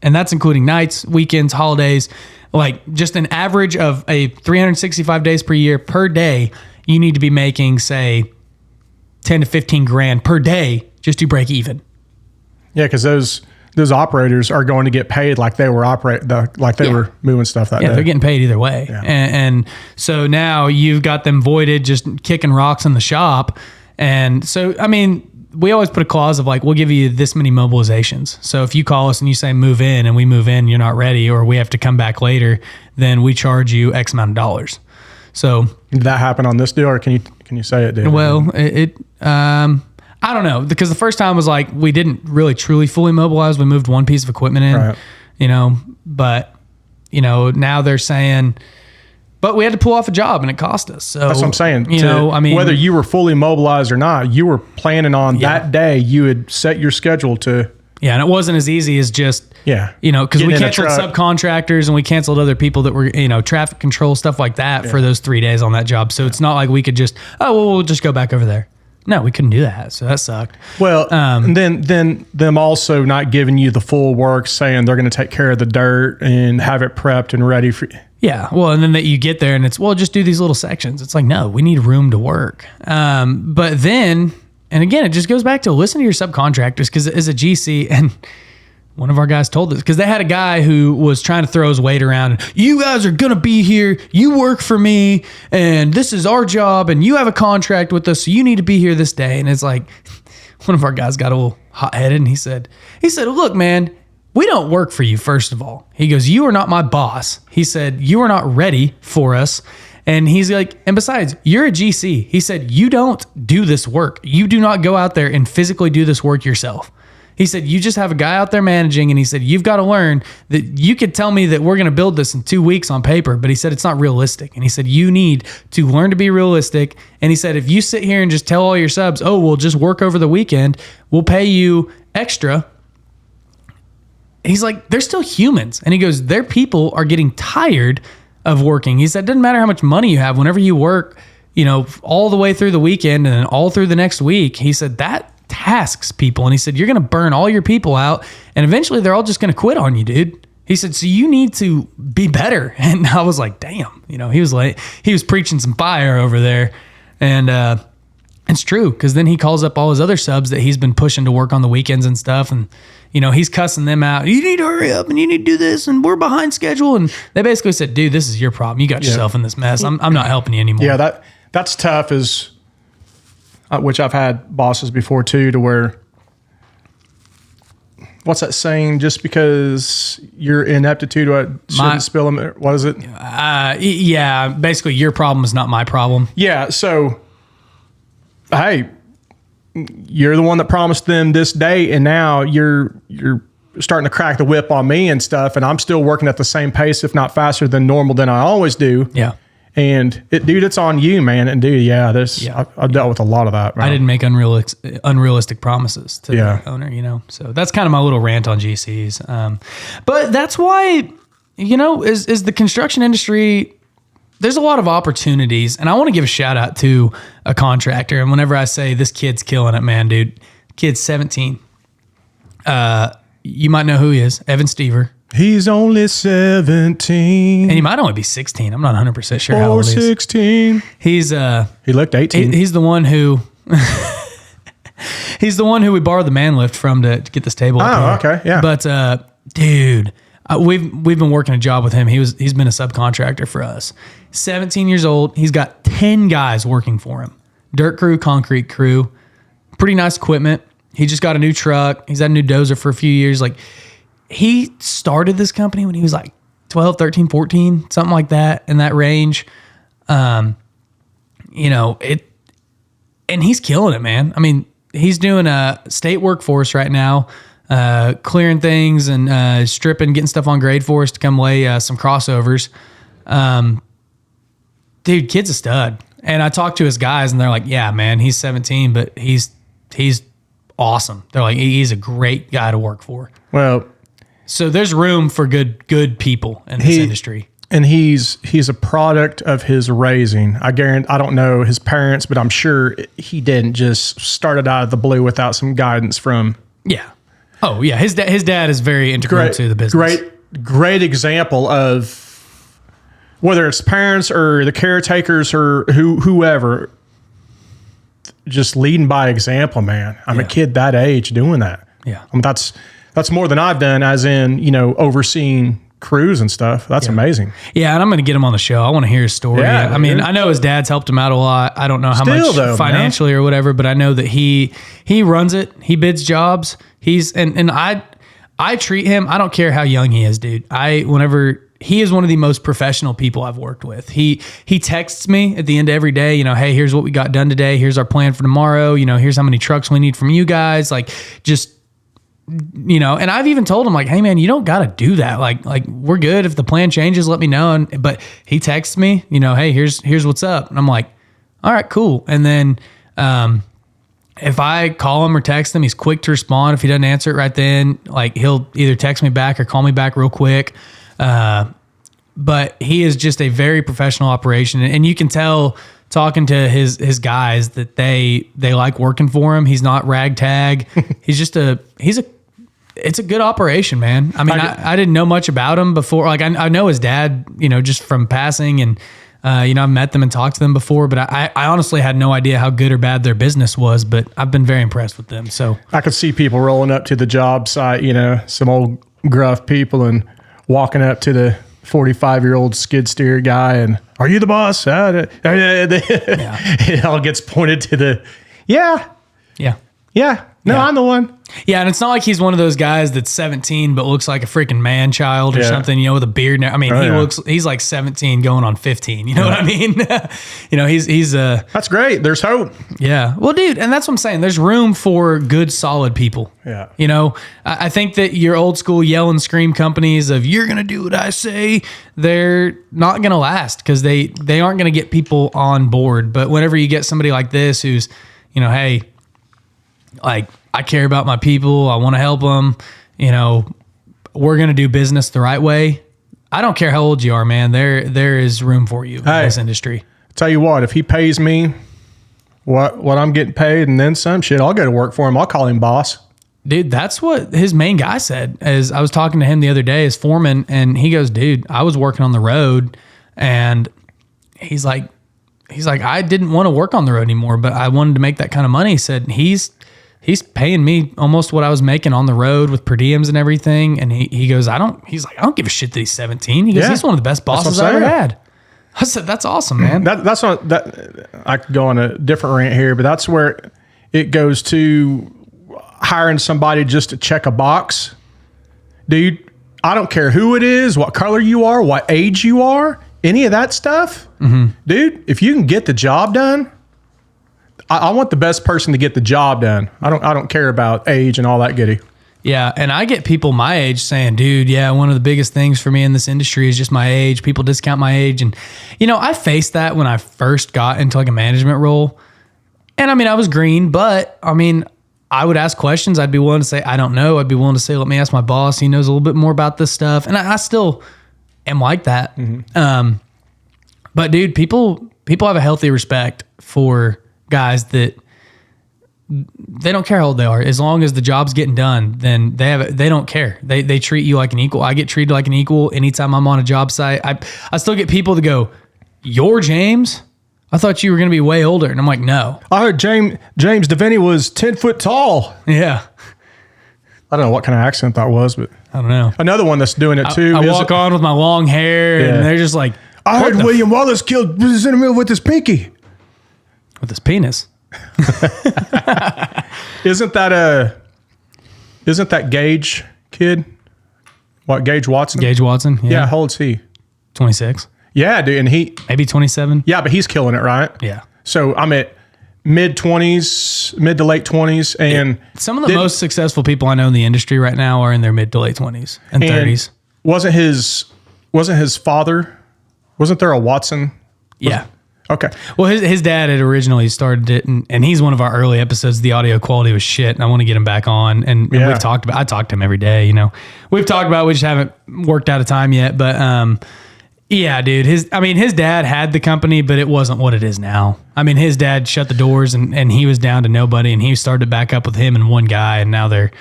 And that's including nights, weekends, holidays. Like just an average of a 365 days per year per day, you need to be making, say, 10 to 15 grand per day just to break even. Yeah, because those operators are going to get paid like they were were moving stuff that day. Yeah, they're getting paid either way. Yeah. And so now you've got them voided, just kicking rocks in the shop. And so, I mean, we always put a clause of like, we'll give you this many mobilizations. So if you call us and you say move in and we move in, you're not ready, or we have to come back later, then we charge you X amount of dollars. So did that happen on this deal, or can you say it did? Well, I don't know, because the first time was like, we didn't really truly fully mobilize. We moved one piece of equipment in, right. But now they're saying, but we had to pull off a job and it cost us. So that's what I'm saying. Whether you were fully mobilized or not, you were planning on that day. You had set your schedule to. Yeah, and it wasn't as easy as just because we canceled subcontractors and we canceled other people that were traffic control, stuff like that for those 3 days on that job. So it's not like we could just we'll just go back over there. No, we couldn't do that. So that sucked. Well, and then them also not giving you the full work, saying they're going to take care of the dirt and have it prepped and ready for. Yeah. Well, and then that you get there and it's, just do these little sections. It's like, no, we need room to work. But then, and again, it just goes back to listen to your subcontractors, because as a GC, and one of our guys told us, because they had a guy who was trying to throw his weight around. And, you guys are going to be here. You work for me and this is our job and you have a contract with us. So you need to be here this day. And it's like, one of our guys got a little hot headed and he said, look, man, we don't work for you, first of all. He goes, you are not my boss. He said, you are not ready for us. And he's like, and besides, you're a GC. He said, you don't do this work. You do not go out there and physically do this work yourself. He said, you just have a guy out there managing. And he said, you've got to learn that you could tell me that we're going to build this in 2 weeks on paper. But he said, it's not realistic. And he said, you need to learn to be realistic. And he said, if you sit here and just tell all your subs, we'll just work over the weekend, we'll pay you extra. He's like, they're still humans. And he goes, their people are getting tired of working. He said, it doesn't matter how much money you have. Whenever you work, all the way through the weekend and then all through the next week, he said, that tasks people. And he said, you're going to burn all your people out and eventually they're all just going to quit on you, dude. He said, so you need to be better. And I was like, damn, he was preaching some fire over there. And it's true, because then he calls up all his other subs that he's been pushing to work on the weekends and stuff. And, he's cussing them out. You need to hurry up and you need to do this. And we're behind schedule. And they basically said, dude, this is your problem. You got yourself in this mess. I'm not helping you anymore. Yeah, that's tough, which I've had bosses before too, to where, what's that saying? Just because you're ineptitude, shouldn't spill them. What is it? Yeah, basically your problem is not my problem. Yeah. So, hey, you're the one that promised them this day, and now you're starting to crack the whip on me and stuff, and I'm still working at the same pace, if not faster than normal, than I always do. Yeah. And dude, it's on you, man. And dude, I've dealt with a lot of that. Right? I didn't make unrealistic promises to the owner, So that's kind of my little rant on GCs. But that's why, is the construction industry, there's a lot of opportunities. And I want to give a shout out to a contractor. And whenever I say this kid's killing it, man, dude, kid's 17. You might know who he is, Evan Stever. He's only 17. And he might only be 16. I'm not 100% sure how old he is. 16. He's he looked 18. He's the one who He's the one who we borrowed the man lift from to get this table. up here. Okay, yeah. But dude, we've been working a job with him. He's been a subcontractor for us. 17 years old. He's got 10 guys working for him. Dirt crew, concrete crew. Pretty nice equipment. He just got a new truck. He's had a new dozer for a few years. Like, he started this company when he was like 12, 13, 14, something like that, in that range. You know, and he's killing it, man. I mean, he's doing a state workforce right now, clearing things and stripping, getting stuff on grade for us to come lay some crossovers. Dude, kid's a stud. And I talked to his guys, and they're like, yeah, man, he's 17, but he's awesome. They're like, he's a great guy to work for. Well, so there's room for good people in this industry. And he's a product of his raising. I don't know his parents, but I'm sure he didn't just start it out of the blue without some guidance from. Yeah. Oh yeah. His dad is very integral to the business. Great example of whether it's parents or the caretakers or whoever, just leading by example, man. I'm a kid that age doing that. Yeah. I mean, that's more than I've done, as in, you know, overseeing crews and stuff. That's amazing. Yeah, and I'm going to get him on the show. I want to hear his story. Yeah, I mean, I know his dad's helped him out a lot. I don't know how much financially or whatever, but I know that he runs it. He bids jobs. He's and I treat him. I don't care how young he is, dude. He is one of the most professional people I've worked with. He texts me at the end of every day, you know, hey, here's what we got done today. Here's our plan for tomorrow. You know, here's how many trucks we need from you guys. Like, just, you know, and I've even told him, like, hey man, you don't got to do that. Like we're good. If the plan changes, let me know. But he texts me, you know, hey, here's what's up. And I'm like, all right, cool. And then, if I call him or text him, he's quick to respond. If he doesn't answer it right then, like, he'll either text me back or call me back real quick. But he is just a very professional operation, and you can tell talking to his guys that they like working for him. He's not ragtag. It's a good operation, man. I mean, I didn't know much about him before. Like, I know his dad, you know, just from passing, and you know, I've met them and talked to them before, but I honestly had no idea how good or bad their business was, but I've been very impressed with them. So I could see people rolling up to the job site, you know, some old gruff people, and walking up to the 45-year-old skid steer guy and, are you the boss? It all gets pointed to the, yeah. No, I'm the one. Yeah, and it's not like he's one of those guys that's 17 but looks like a freaking man child or something, you know, with a beard. I mean, he's like 17 going on 15. You know what I mean? You know, he's that's great. There's hope. Yeah. Well, dude, and that's what I'm saying. There's room for good, solid people. Yeah. You know, I think that your old school yell and scream companies of, you're going to do what I say, they're not going to last, because they aren't going to get people on board. But whenever you get somebody like this who's, you know, hey, like, I care about my people, I want to help them, you know, we're going to do business the right way. I don't care how old you are, man. There is room for you in this industry. Tell you what, if he pays me what I'm getting paid and then some shit, I'll go to work for him. I'll call him boss. Dude, that's what his main guy said. As I was talking to him the other day, his foreman, and he goes, dude, I was working on the road, and he's like, I didn't want to work on the road anymore, but I wanted to make that kind of money. He said, he's paying me almost what I was making on the road with per diems and everything. And he goes, I don't give a shit that he's 17. He goes, he's one of the best bosses I ever had. I said, that's awesome, man. That's not that. I could go on a different rant here, but that's where it goes to hiring somebody just to check a box. Dude, I don't care who it is, what color you are, what age you are, any of that stuff. Mm-hmm. Dude, if you can get the job done, I want the best person to get the job done. I don't care about age and all that goody. Yeah, and I get people my age saying, dude, yeah, one of the biggest things for me in this industry is just my age. People discount my age. And, you know, I faced that when I first got into like a management role. And I mean, I was green, but I mean, I would ask questions. I'd be willing to say, I don't know. I'd be willing to say, let me ask my boss. He knows a little bit more about this stuff. And I still am like that. Mm-hmm. But dude, people have a healthy respect for guys that they don't care how old they are. As long as the job's getting done, then they don't care. They treat you like an equal. I get treated like an equal anytime I'm on a job site. I still get people that go, you're James? I thought you were going to be way older. And I'm like, no. I heard James Devaney was 10 foot tall. Yeah. I don't know what kind of accent that was, but I don't know. another one that's doing it too. I walk on with my long hair and they're just like, I heard William Wallace killed Cinnamon with his pinky. With his penis. Isn't that Gage kid? What, Gage Watson? Gage Watson. Yeah, how old's he? 26. Yeah, dude, and he Maybe 27. yeah, but he's killing it, right? Yeah. So I'm at mid to late 20s, and Some of the most successful people I know in the industry right now are in their mid to late 20s and 30s. Wasn't his father? Wasn't there a Watson? Yeah. Okay. Well, his dad had originally started it, and he's one of our early episodes. The audio quality was shit, and I want to get him back on. And Yeah. we've talked about. I talk to him every day. We've talked about. We just haven't worked out a time yet. But yeah, dude. His dad had the company, but it wasn't what it is now. I mean, his dad shut the doors, and he was down to nobody, and he started back up with him and one guy, and now they're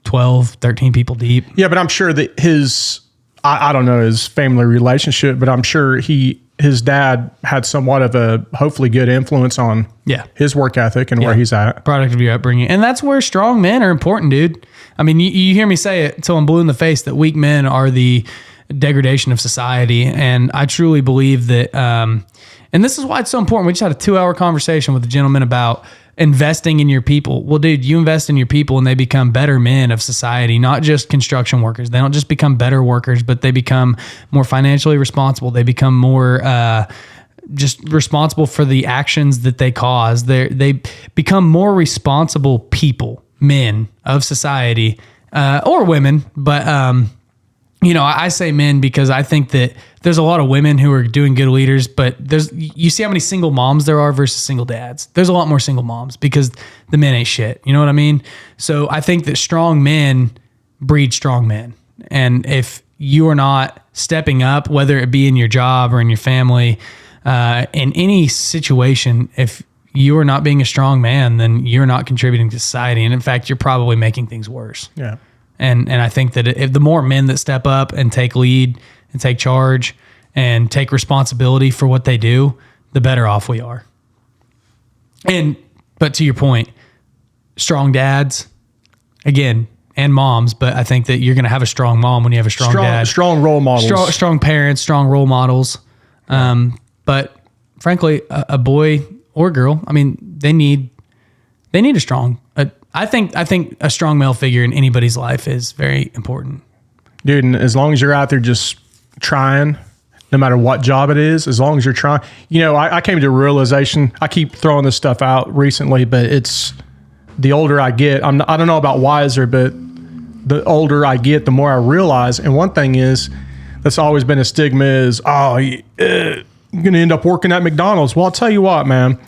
12, 13 people deep. Yeah, but I'm sure that I don't know his family relationship, but I'm sure his dad had somewhat of a hopefully good influence on his work ethic and where he's at. Product of your upbringing. And that's where strong men are important, dude. I mean, you hear me say it till I'm blue in the face that weak men are the degradation of society. And I truly believe that, and this is why it's so important. We just had a 2-hour conversation with a gentleman about investing in your people. Well, dude, you invest in your people and they become better men of society, not just construction workers. They don't just become better workers, but they become more financially responsible. They become more just responsible for the actions that they cause. They become more responsible people, men of society, or women. But, I say men because I think that there's a lot of women who are doing good leaders, but you see how many single moms there are versus single dads. There's a lot more single moms because the men ain't shit. You know what I mean? So I think that strong men breed strong men. And if you are not stepping up, whether it be in your job or in your family, in any situation, if you are not being a strong man, then you're not contributing to society. And in fact, you're probably making things worse. Yeah. And I think that if the more men that step up and take lead and take charge and take responsibility for what they do, the better off we are. But to your point, strong dads, again, and moms, but I think that you're going to have a strong mom when you have a strong dad. Strong role models. Strong parents, strong role models. But frankly, a boy or girl, I mean, they need a strong, I think a strong male figure in anybody's life is very important. Dude, and as long as you're out there just trying, no matter what job it is, as long as you're trying. I came to a realization, I keep throwing this stuff out recently, but it's the older I get, I don't know about wiser, but the older I get, the more I realize. And one thing is, that's always been a stigma is, you're going to end up working at McDonald's. Well, I'll tell you what, man.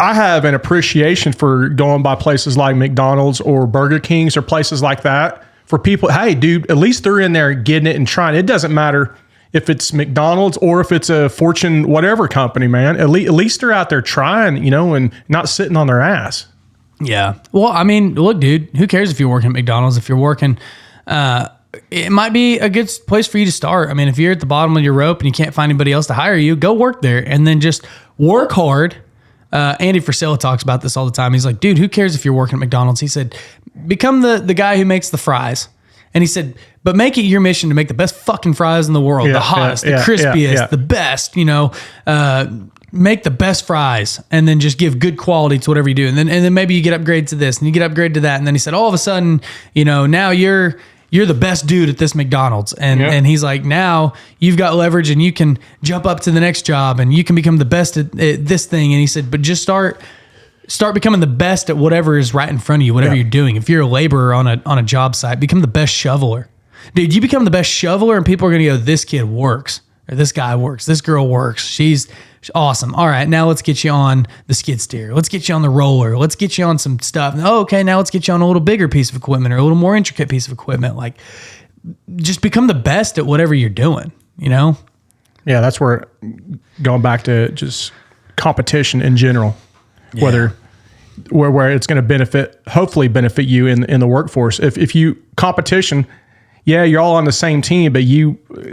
I have an appreciation for going by places like McDonald's or Burger King's or places like that for people. Hey, dude, at least they're in there getting it and trying. It doesn't matter if it's McDonald's or if it's a Fortune whatever company, man. At least they're out there trying, and not sitting on their ass. Yeah. Well, I mean, look, dude, who cares if you're working at McDonald's? If you're working, it might be a good place for you to start. I mean, if you're at the bottom of your rope and you can't find anybody else to hire you, go work there and then just work hard. Andy Frisella talks about this all the time. He's like, dude, who cares if you're working at McDonald's? He said, become the guy who makes the fries. And he said, but make it your mission to make the best fucking fries in the world, the hottest, the crispiest, the best, make the best fries and then just give good quality to whatever you do. And then maybe you get upgraded to this and you get upgraded to that. And then he said, all of a sudden, now you're the best dude at this McDonald's. And he's like, now you've got leverage and you can jump up to the next job and you can become the best at this thing. And he said, but just start becoming the best at whatever is right in front of you, whatever you're doing. If you're a laborer on a job site, become the best shoveler. Dude, you become the best shoveler and people are going to go, this kid works, or this guy works, this girl works. She's awesome. All right, now let's get you on the skid steer. Let's get you on the roller. Let's get you on some stuff. Oh, okay, now let's get you on a little bigger piece of equipment or a little more intricate piece of equipment. Like, just become the best at whatever you're doing, Yeah, that's where, going back to just competition in general, where it's going to hopefully benefit you in the workforce. If you're all on the same team, but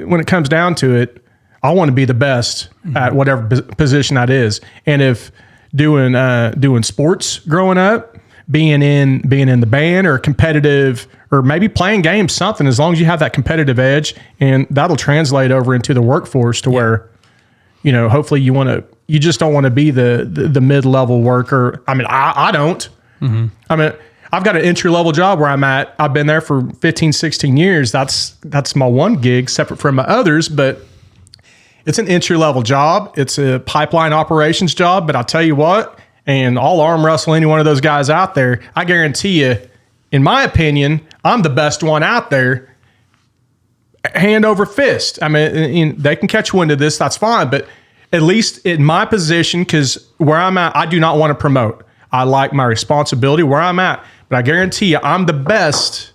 when it comes down to it, I want to be the best at whatever position that is. And if doing sports growing up, being in the band or competitive, or maybe playing games, something, as long as you have that competitive edge, and that'll translate over into the workforce to where, hopefully you just don't want to be the mid-level worker. I mean, I don't. I mean, I've got an entry-level job where I'm at. I've been there for 15, 16 years. That's my one gig separate from my others, but it's an entry-level job. It's a pipeline operations job, but I'll tell you what, and I'll arm wrestle any one of those guys out there. I guarantee you, in my opinion, I'm the best one out there, hand over fist. I mean, they can catch wind of this, that's fine, but at least in my position, because where I'm at, I do not want to promote. I like my responsibility where I'm at, but I guarantee you, I'm the best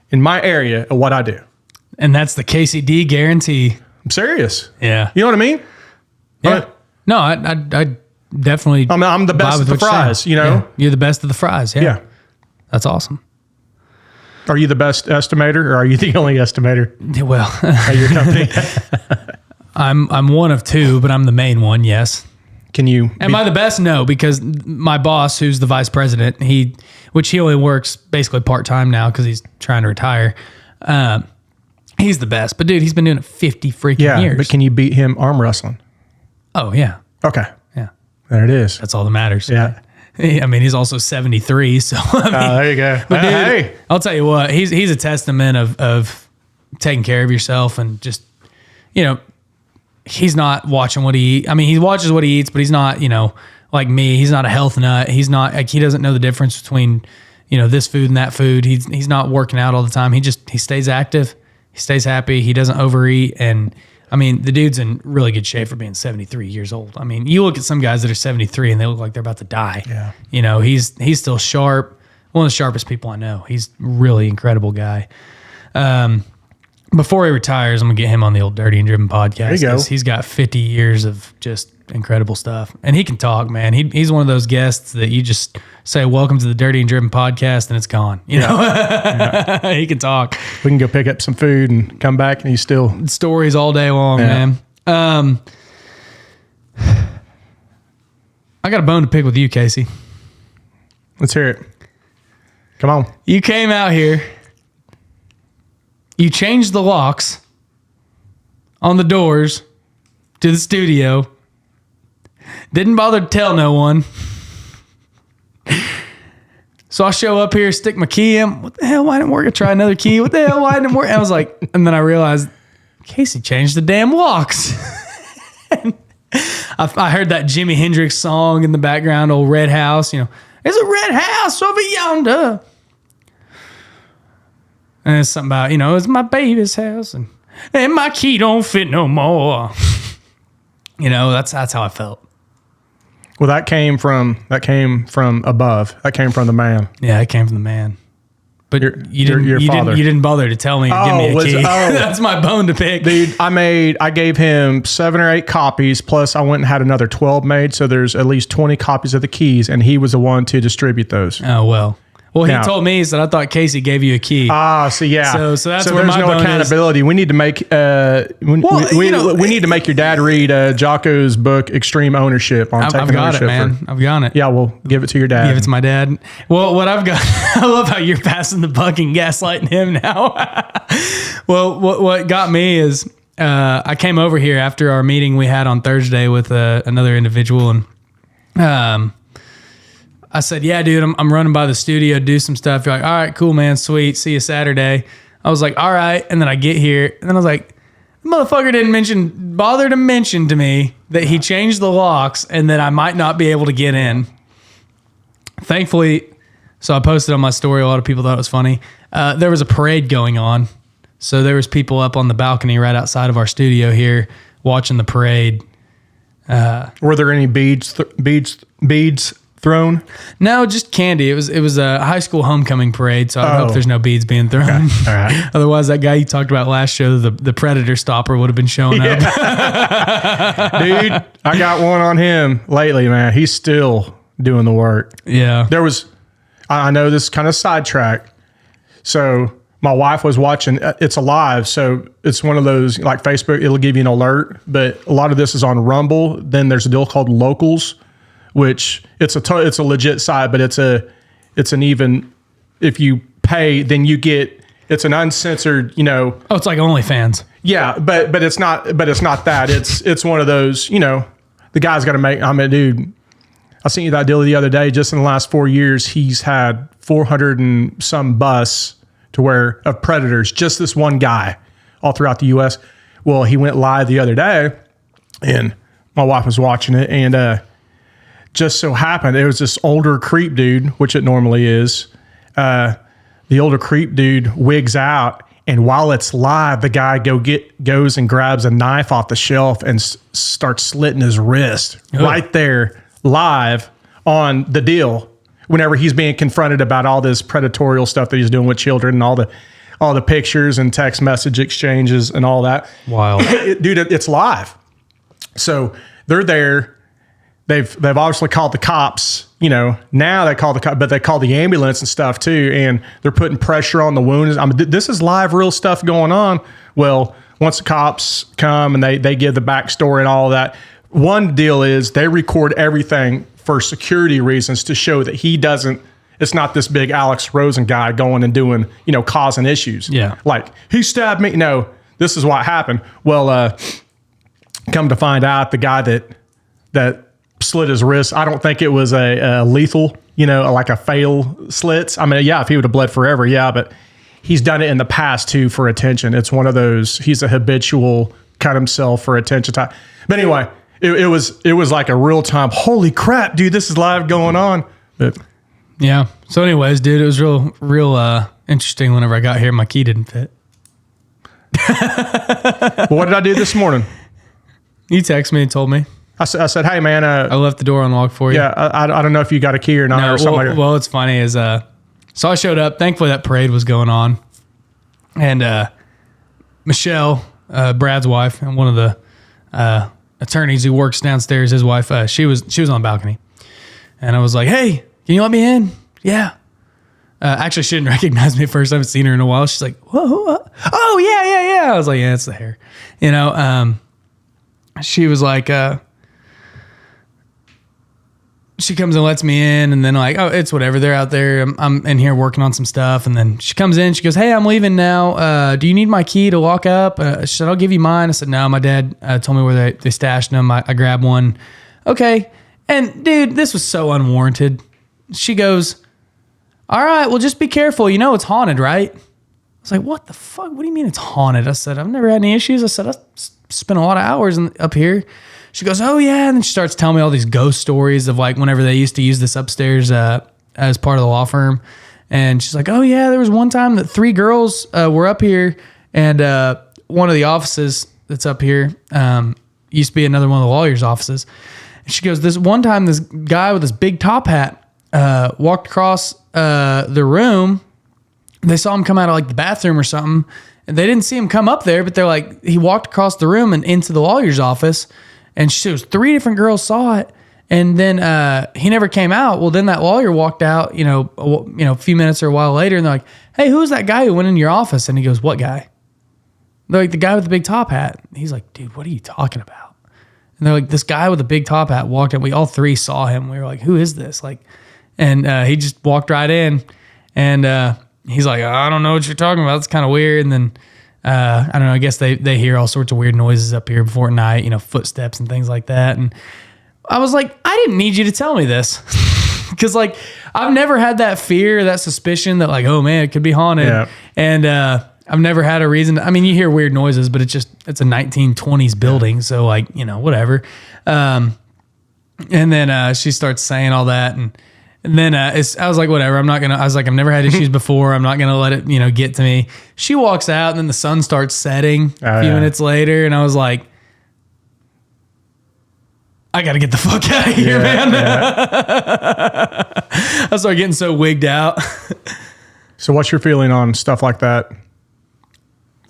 in my area at what I do. And that's the KCD guarantee. I'm serious. Yeah. You know what I mean? Yeah. No, I definitely. I'm the best at the fries, Yeah. You're the best of the fries. Yeah. Yeah. That's awesome. Are you the best estimator, or are you the only estimator Well, at your company? I'm one of two, but I'm the main one. Yes. Can you? Am I the best? No, because my boss, who's the vice president, he only works basically part-time now because he's trying to retire. He's the best, but dude, he's been doing it 50 freaking years. But can you beat him arm wrestling? Oh yeah. Okay. Yeah. There it is. That's all that matters. Yeah. I mean, he's also 73, so I mean, There you go. but dude, Hey. I'll tell you what, he's a testament of taking care of yourself and just, he's not watching what he eats. I mean, he watches what he eats, but he's not, like me. He's not a health nut. He's not like, he doesn't know the difference between, this food and that food. He's not working out all the time. He stays active. He stays happy. He doesn't overeat. And I mean, the dude's in really good shape for being 73 years old. I mean, you look at some guys that are 73 and they look like they're about to die. Yeah. He's still sharp. One of the sharpest people I know. He's a really incredible guy. Before he retires, I'm gonna get him on the old Dirty and Driven podcast. There you go. He's got 50 years of just incredible stuff, and he can talk, man. He's one of those guests that you just say, "Welcome to the Dirty and Driven podcast," and it's gone. You know, he can talk. We can go pick up some food and come back, and he's still Stories all day long, man. I got a bone to pick with you, Casey. Let's hear it. Come on. You came out here. You changed the locks on the doors to the studio. Didn't bother to tell no one. So I show up here, stick my key in. What the hell? Why didn't work? I try another key. What the hell? Why didn't it work? And I was like, and then I realized Casey changed the damn locks. I heard that Jimi Hendrix song in the background, old Red House. There's a red house over yonder. And it's something about, it's my baby's house and my key don't fit no more. That's how I felt. Well, that came from above. That came from the man. Yeah, it came from the man. But your father. You didn't bother to tell me to give me a key. That's my bone to pick. Dude, I gave him 7 or 8 copies, plus I went and had another 12 made, so there's at least 20 copies of the keys, and he was the one to distribute those. Oh, well. Well, he told me, he said, I thought Casey gave you a key. So yeah. So that's where there's my no bone accountability. is. We need to make we need to make your dad read Jocko's book, Extreme Ownership. On I've got it, man. I've got it. Yeah, we'll give it to your dad. Give it to my dad. Well, what I've got, I love how you're passing the buck and gaslighting him now. Well, what got me is I came over here after our meeting we had on Thursday with another individual, and I said, yeah, dude, I'm running by the studio, do some stuff. You're like, all right, cool, man, sweet. See you Saturday. I was like, all right. And then I get here, and then I was like, the motherfucker didn't bother to mention to me that he changed the locks and that I might not be able to get in. Thankfully, so I posted on my story. A lot of people thought it was funny. There was a parade going on. So there was people up on the balcony right outside of our studio here watching the parade. Were there any beads thrown? No, just candy. It was a high school homecoming parade, so I hope there's no beads being thrown. Okay. All right. Otherwise, that guy you talked about last show, the Predator stopper, would have been showing up. Dude, I got one on him lately, man. He's still doing the work. Yeah. There was, I know this is kind of sidetrack. So my wife was watching. It's alive, so it's one of those like Facebook. It'll give you an alert, but a lot of this is on Rumble. Then there's a deal called Locals, which it's a legit site, but it's an even if you pay, then you get it's an uncensored. Oh, it's like OnlyFans. Yeah, but it's not. But it's not that. It's one of those. The guy's got to make. I mean, dude, I sent you that deal the other day. Just in the last 4 years, he's had 400 and some busts to where of predators. Just this one guy, all throughout the U.S. Well, he went live the other day, and my wife was watching it, and just so happened it was this older creep dude, which it normally is. The older creep dude wigs out. And while it's live, the guy goes and grabs a knife off the shelf and starts slitting his wrist right there live on the deal. Whenever he's being confronted about all this predatorial stuff that he's doing with children and all the pictures and text message exchanges and all that. Wow, dude, it's live. So they're there. They've obviously called the cops. Now they call the cops, but they call the ambulance and stuff too, and they're putting pressure on the wounds. I mean, this is live, real stuff going on. Well, once the cops come and they give the backstory and all of that, one deal is they record everything for security reasons to show that he doesn't. It's not this big Alex Rosen guy going and doing, causing issues. Yeah, like he stabbed me. No, this is what happened. Well, come to find out, the guy that slit his wrist. I don't think it was a lethal, like a fail slits. I mean, yeah, if he would have bled forever, yeah, but he's done it in the past too for attention. It's one of those, he's a habitual cut himself for attention type. But anyway, it was like a real time, holy crap, dude, this is live going on. But yeah. So anyways, dude, it was real interesting whenever I got here, my key didn't fit. Well, what did I do this morning? You texted me and told me. I said, hey, man. I left the door unlocked for you. Yeah, I don't know if you got a key or not or something like that. Well, what's funny is, so I showed up. Thankfully, that parade was going on. And Michelle, Brad's wife, and one of the attorneys who works downstairs, his wife, she was on the balcony. And I was like, hey, can you let me in? Yeah. Actually, she didn't recognize me at first. I haven't seen her in a while. She's like, whoa. Oh, yeah. I was like, yeah, it's the hair. She was like, she comes and lets me in, and then like, oh, it's whatever. They're out there. I'm in here working on some stuff. And then she comes in, she goes, hey, I'm leaving now. Do you need my key to lock up? She said, I'll give you mine. I said, no, my dad told me where they stashed them. I grabbed one. Okay. And dude, this was so unwarranted. She goes, all right, well, just be careful. It's haunted, right? I was like, what the fuck? What do you mean it's haunted? I said, I've never had any issues. I said, I spent a lot of hours up here. She goes, oh, yeah. And then she starts telling me all these ghost stories of like whenever they used to use this upstairs as part of the law firm. And she's like, oh, yeah, there was one time that 3 girls were up here. And one of the offices that's up here used to be another one of the lawyer's offices. And she goes, this one time, this guy with this big top hat walked across the room. They saw him come out of like the bathroom or something. And they didn't see him come up there, but they're like, he walked across the room and into the lawyer's office. And she was 3 different girls saw it. And then he never came out. Well, then that lawyer walked out, a few minutes or a while later. And they're like, hey, who's that guy who went in your office? And he goes, what guy? They're like, the guy with the big top hat. He's like, dude, what are you talking about? And they're like, this guy with the big top hat walked in. We all 3 saw him. We were like, who is this? And he just walked right in. And he's like, I don't know what you're talking about. It's kind of weird. And then, I don't know, I guess they hear all sorts of weird noises up here before night, footsteps and things like that. And I was like, I didn't need you to tell me this. Because, I've never had that fear, that suspicion that, oh, man, it could be haunted. Yeah. And I've never had a reason. You hear weird noises, but it's a 1920s building. Yeah. So, whatever. And then she starts saying all that. And then I was like, whatever, I've never had issues before. I'm not going to let it, get to me. She walks out and then the sun starts setting a few minutes later. And I was like, I got to get the fuck out of here, man. Yeah. I started getting so wigged out. So what's your feeling on stuff like that?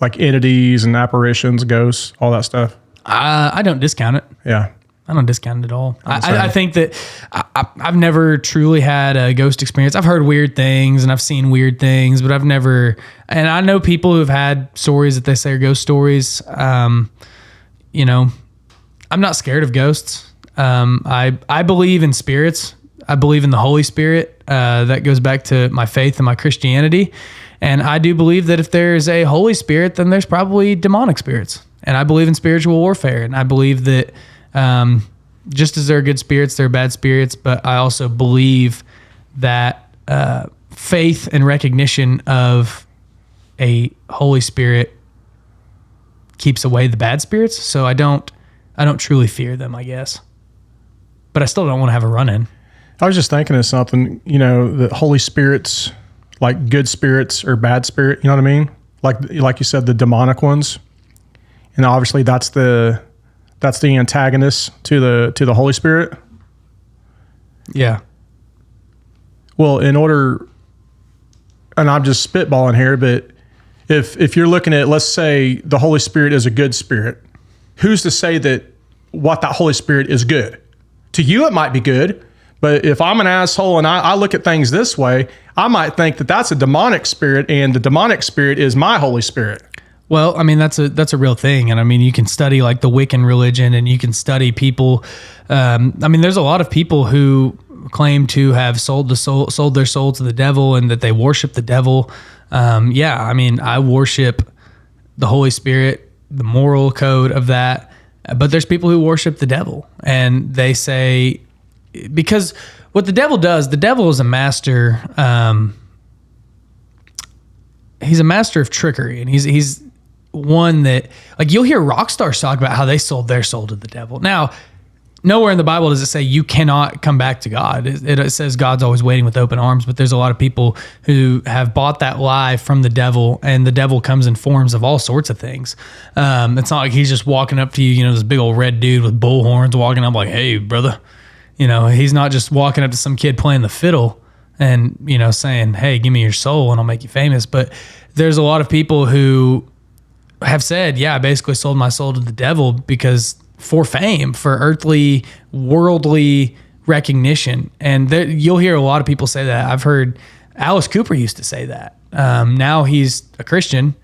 Like entities and apparitions, ghosts, all that stuff? I don't discount it. Yeah. I don't discount it at all. I'm sorry. I think that I've never truly had a ghost experience. I've heard weird things and I've seen weird things, but I've never, and I know people who've had stories that they say are ghost stories. You know, I'm not scared of ghosts. I believe in spirits. I believe in the Holy Spirit. That goes back to my faith and my Christianity. And I do believe that if there's a Holy Spirit, then there's probably demonic spirits. And I believe in spiritual warfare. And I believe that just as there are good spirits, there are bad spirits. But I also believe that faith and recognition of a Holy Spirit keeps away the bad spirits. So I don't truly fear them, I guess. But I still don't want to have a run-in. I was just thinking of something, you know, the Holy Spirits, like good spirits or bad spirit, you know what I mean? Like you said, the demonic ones. And obviously that's the antagonist to the Holy Spirit. Yeah. Well, in order, and I'm just spitballing here, but if you're looking at, let's say the Holy Spirit is a good spirit, who's to say that what that Holy Spirit is good? To you, it might be good. But if I'm an asshole and I look at things this way, I might think that that's a demonic spirit, and the demonic spirit is my Holy Spirit. Well, I mean, that's a real thing. And I mean, you can study like the Wiccan religion, and you can study people. I mean, there's a lot of people who claim to have sold their soul to the devil and that they worship the devil. Yeah, I mean, I worship the Holy Spirit, the moral code of that. But there's people who worship the devil, and they say, because what the devil does, the devil is a master. He's a master of trickery, and he's one that, like, you'll hear rock stars talk about how they sold their soul to the devil. Now, nowhere in the Bible does it say you cannot come back to God. It says God's always waiting with open arms, but there's a lot of people who have bought that lie from the devil, and the devil comes in forms of all sorts of things. It's not like he's just walking up to you, you know, this big old red dude with bull horns walking up like, hey, brother. You know, he's not just walking up to some kid playing the fiddle and, you know, saying, hey, give me your soul and I'll make you famous. But there's a lot of people who have said, yeah, I basically sold my soul to the devil because for fame, for earthly, worldly recognition. And you'll hear a lot of people say that. I've heard Alice Cooper used to say that. Now he's a Christian,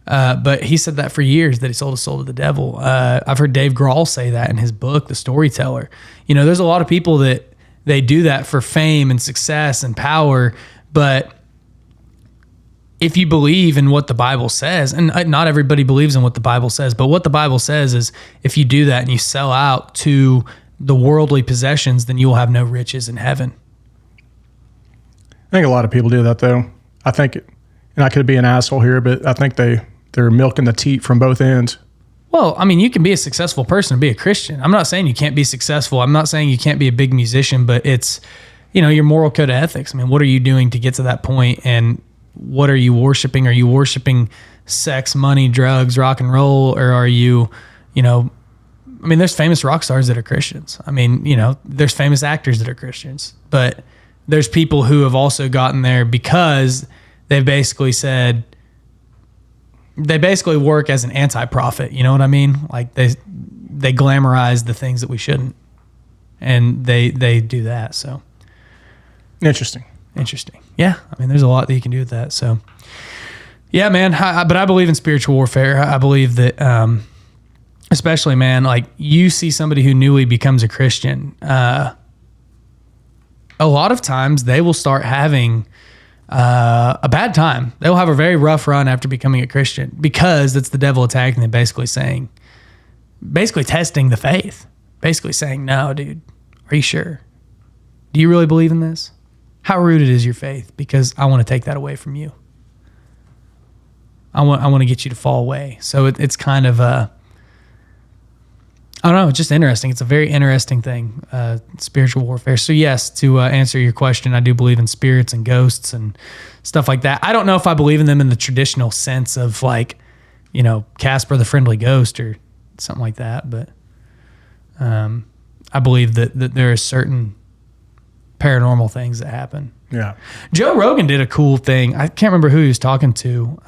but he said that for years, that he sold his soul to the devil. I've heard Dave Grohl say that in his book, The Storyteller. You know, there's a lot of people that they do that for fame and success and power, but if you believe in what the Bible says, and not everybody believes in what the Bible says, but what the Bible says is if you do that and you sell out to the worldly possessions, then you will have no riches in heaven. I think a lot of people do that, though. I think, and I could be an asshole here, but I think they're milking the teat from both ends. Well, I mean, you can be a successful person and be a Christian. I'm not saying you can't be successful. I'm not saying you can't be a big musician, but it's, you know, your moral code of ethics. I mean, what are you doing to get to that point, and what are you worshiping? Are you worshiping sex, money, drugs, rock and roll, or are you, you know, I mean, there's famous rock stars that are Christians. I mean, you know, there's famous actors that are Christians, but there's people who have also gotten there because they've basically said, they basically work as an anti-prophet. You know what I mean? Like they glamorize the things that we shouldn't, and they do that. So Interesting. Yeah. I mean, there's a lot that you can do with that. So yeah, man. But I believe in spiritual warfare. I believe that, especially, man, like you see somebody who newly becomes a Christian, a lot of times they will start having a bad time. They'll have a very rough run after becoming a Christian because it's the devil attacking them, basically testing the faith, basically saying, no, dude, are you sure? Do you really believe in this? How rooted is your faith? Because I want to take that away from you. I want to get you to fall away. So it's kind of I don't know. It's just interesting. It's a very interesting thing, spiritual warfare. So yes, to answer your question, I do believe in spirits and ghosts and stuff like that. I don't know if I believe in them in the traditional sense of like, you know, Casper the Friendly Ghost or something like that. But I believe that there are certain paranormal things that happen. Yeah. Joe Rogan did a cool thing. I can't remember who he was talking to.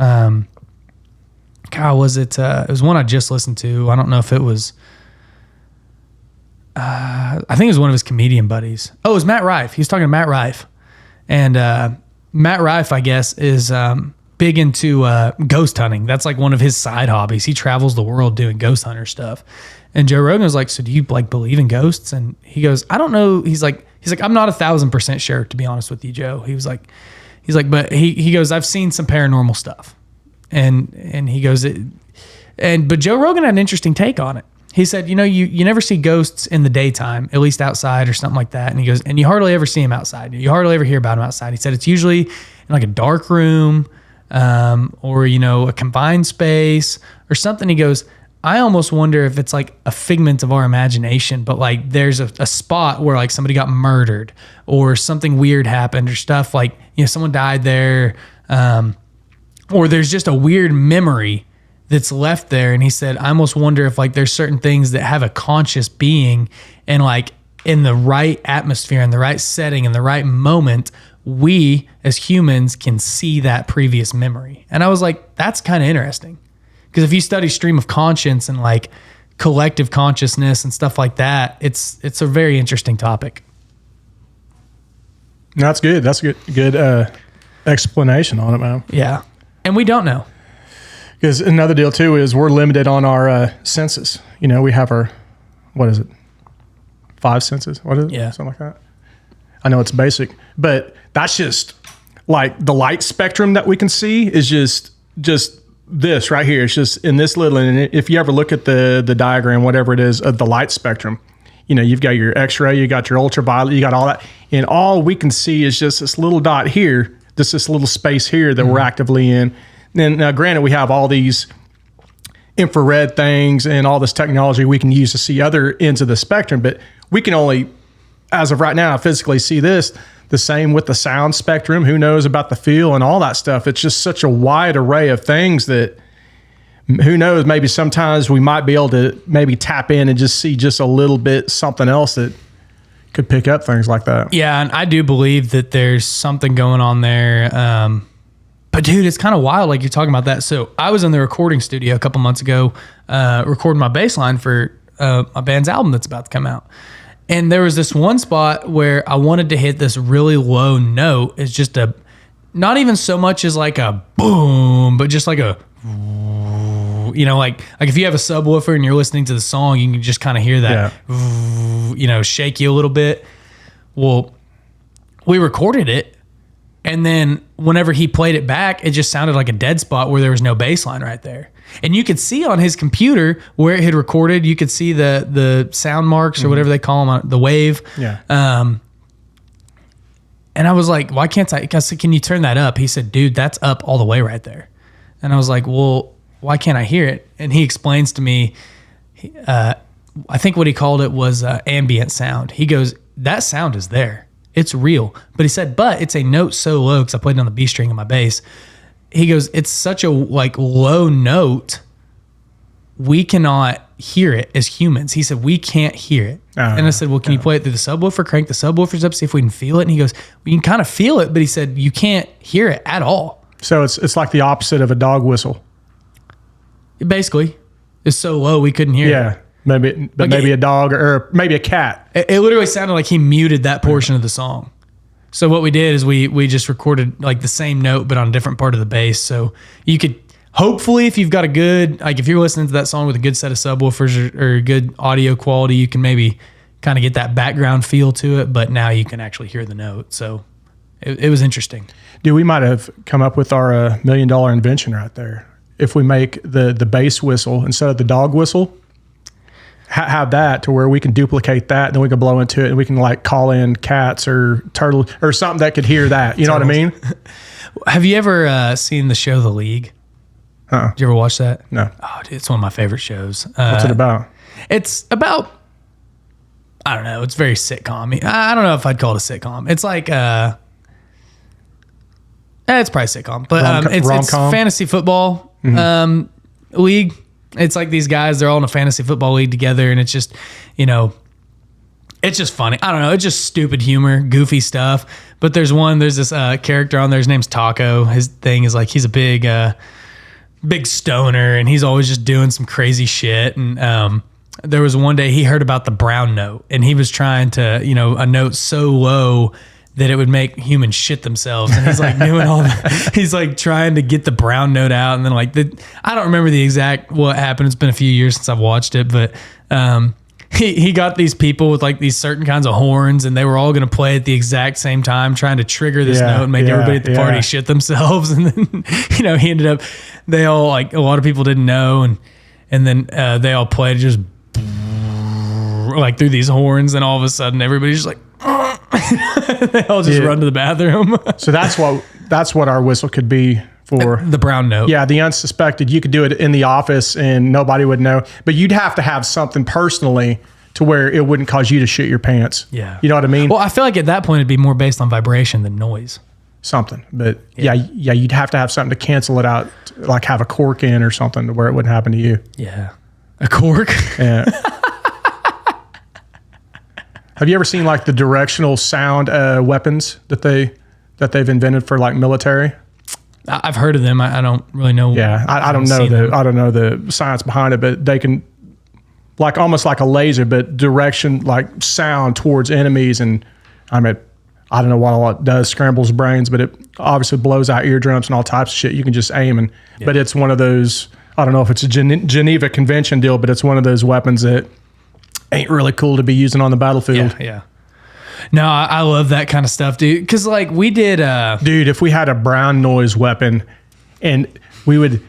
God, was it? It was one I just listened to. I don't know if it was. I think it was one of his comedian buddies. Oh, it was Matt Rife. He was talking to Matt Rife. And Matt Rife, I guess, is big into ghost hunting. That's like one of his side hobbies. He travels the world doing ghost hunter stuff. And Joe Rogan was like, so do you like believe in ghosts? And he goes, I don't know. He's like, I'm not 1,000% sure, to be honest with you, Joe. He's like, but he goes, I've seen some paranormal stuff. And he goes, but Joe Rogan had an interesting take on it. He said, you never see ghosts in the daytime, at least outside or something like that. And he goes, and you hardly ever see them outside. You hardly ever hear about them outside. He said it's usually in like a dark room or, a confined space or something. He goes, I almost wonder if it's like a figment of our imagination, but like there's a spot where like somebody got murdered or something weird happened or stuff like, someone died there or there's just a weird memory that's left there. And he said, I almost wonder if like there's certain things that have a conscious being and like in the right atmosphere, in the right setting, in the right moment, we as humans can see that previous memory. And I was like, that's kind of interesting. Because if you study stream of conscience and like collective consciousness and stuff like that, it's a very interesting topic. That's good. That's a good explanation on it, man. Yeah. And we don't know. Because another deal too is we're limited on our senses. We have our, what is it? 5 senses? What is it? Yeah. Something like that. I know it's basic, but that's just like the light spectrum that we can see is just this right here. It's just in this little, and if you ever look at the diagram, whatever it is of the light spectrum, you've got your X-ray, you got your ultraviolet, you got all that. And all we can see is just this little dot here, just this little space here that we're actively in. And now, granted, we have all these infrared things and all this technology we can use to see other ends of the spectrum, but we can only, as of right now, physically see this. The same with the sound spectrum. Who knows about the feel and all that stuff? It's just such a wide array of things that who knows, maybe sometimes we might be able to maybe tap in and just see just a little bit something else that could pick up things like that. Yeah, and I do believe that there's something going on there. But dude, it's kind of wild like you're talking about that. So I was in the recording studio a couple months ago recording my bass line for my band's album that's about to come out. And there was this one spot where I wanted to hit this really low note. It's just not even so much as like a boom, but just like a, like if you have a subwoofer and you're listening to the song, you can just kind of hear that, shake you a little bit. Well, we recorded it. And then whenever he played it back, it just sounded like a dead spot where there was no bass line right there. And you could see on his computer where it had recorded, you could see the sound marks or whatever they call them, the wave. Yeah. And I was like, why can't I said, can you turn that up? He said, dude, that's up all the way right there. And I was like, well, why can't I hear it? And he explains to me, I think what he called it was ambient sound. He goes, that sound is there. It's real. But he said, but it's a note so low, because I played it on the B string of my bass. He goes, it's such a low note, we cannot hear it as humans. He said, we can't hear it. And I said, well, can you play it through the subwoofer, crank the subwoofers up, see if we can feel it? And he goes, we can kind of feel it, but he said, you can't hear it at all. So it's like the opposite of a dog whistle. Basically, it's so low we couldn't hear it. Yeah. Maybe a dog or maybe a cat. It literally sounded like he muted that portion of the song. So what we did is we just recorded like the same note, but on a different part of the bass. So you could hopefully, if you've got a good, like if you're listening to that song with a good set of subwoofers or good audio quality, you can maybe kind of get that background feel to it. But now you can actually hear the note. So it was interesting. Dude, we might have come up with our $1 million invention right there. If we make the bass whistle instead of the dog whistle, have that to where we can duplicate that, and then we can blow into it, and we can like call in cats or turtles or something that could hear that. You know what I mean? Have you ever seen the show The League? Did you ever watch that? No. Oh, dude, it's one of my favorite shows. What's it about? It's about, I don't know. It's very sitcom. I don't know if I'd call it a sitcom. It's like, it's probably sitcom, but it's fantasy football league. It's like these guys, they're all in a fantasy football league together, and it's just, it's just funny. I don't know. It's just stupid humor, goofy stuff. But there's this character on there. His name's Taco. His thing is like he's a big stoner, and he's always just doing some crazy shit. And there was one day he heard about the brown note, and he was trying to, a note so low that it would make humans shit themselves. And he's like doing all that. He's like trying to get the brown note out. And then I don't remember the exact what happened. It's been a few years since I've watched it, but he got these people with like these certain kinds of horns, and they were all going to play at the exact same time, trying to trigger this note and make everybody at the party shit themselves. And then, he ended up, they all like, a lot of people didn't know. And then they all played just like through these horns. And all of a sudden everybody's just like, they all just run to the bathroom. So that's what our whistle could be for. The brown note. Yeah, the unsuspected. You could do it in the office and nobody would know. But you'd have to have something personally to where it wouldn't cause you to shit your pants. Yeah. You know what I mean? Well, I feel like at that point it'd be more based on vibration than noise. Something. But yeah, you'd have to have something to cancel it out, like have a cork in or something to where it wouldn't happen to you. Yeah. A cork? Yeah. Have you ever seen like the directional sound weapons that they've invented for like military? I've heard of them. I don't really know. Yeah, I don't know the science behind it, but they can like almost like a laser, but direction like sound towards enemies. And I mean, I don't know what all it does, scrambles brains, but it obviously blows out eardrums and all types of shit. You can just aim but it's one of those. I don't know if it's a Geneva Convention deal, but it's one of those weapons that ain't really cool to be using on the battlefield. Yeah. No, I love that kind of stuff, dude. Because like we did, dude, if we had a brown noise weapon, and we would,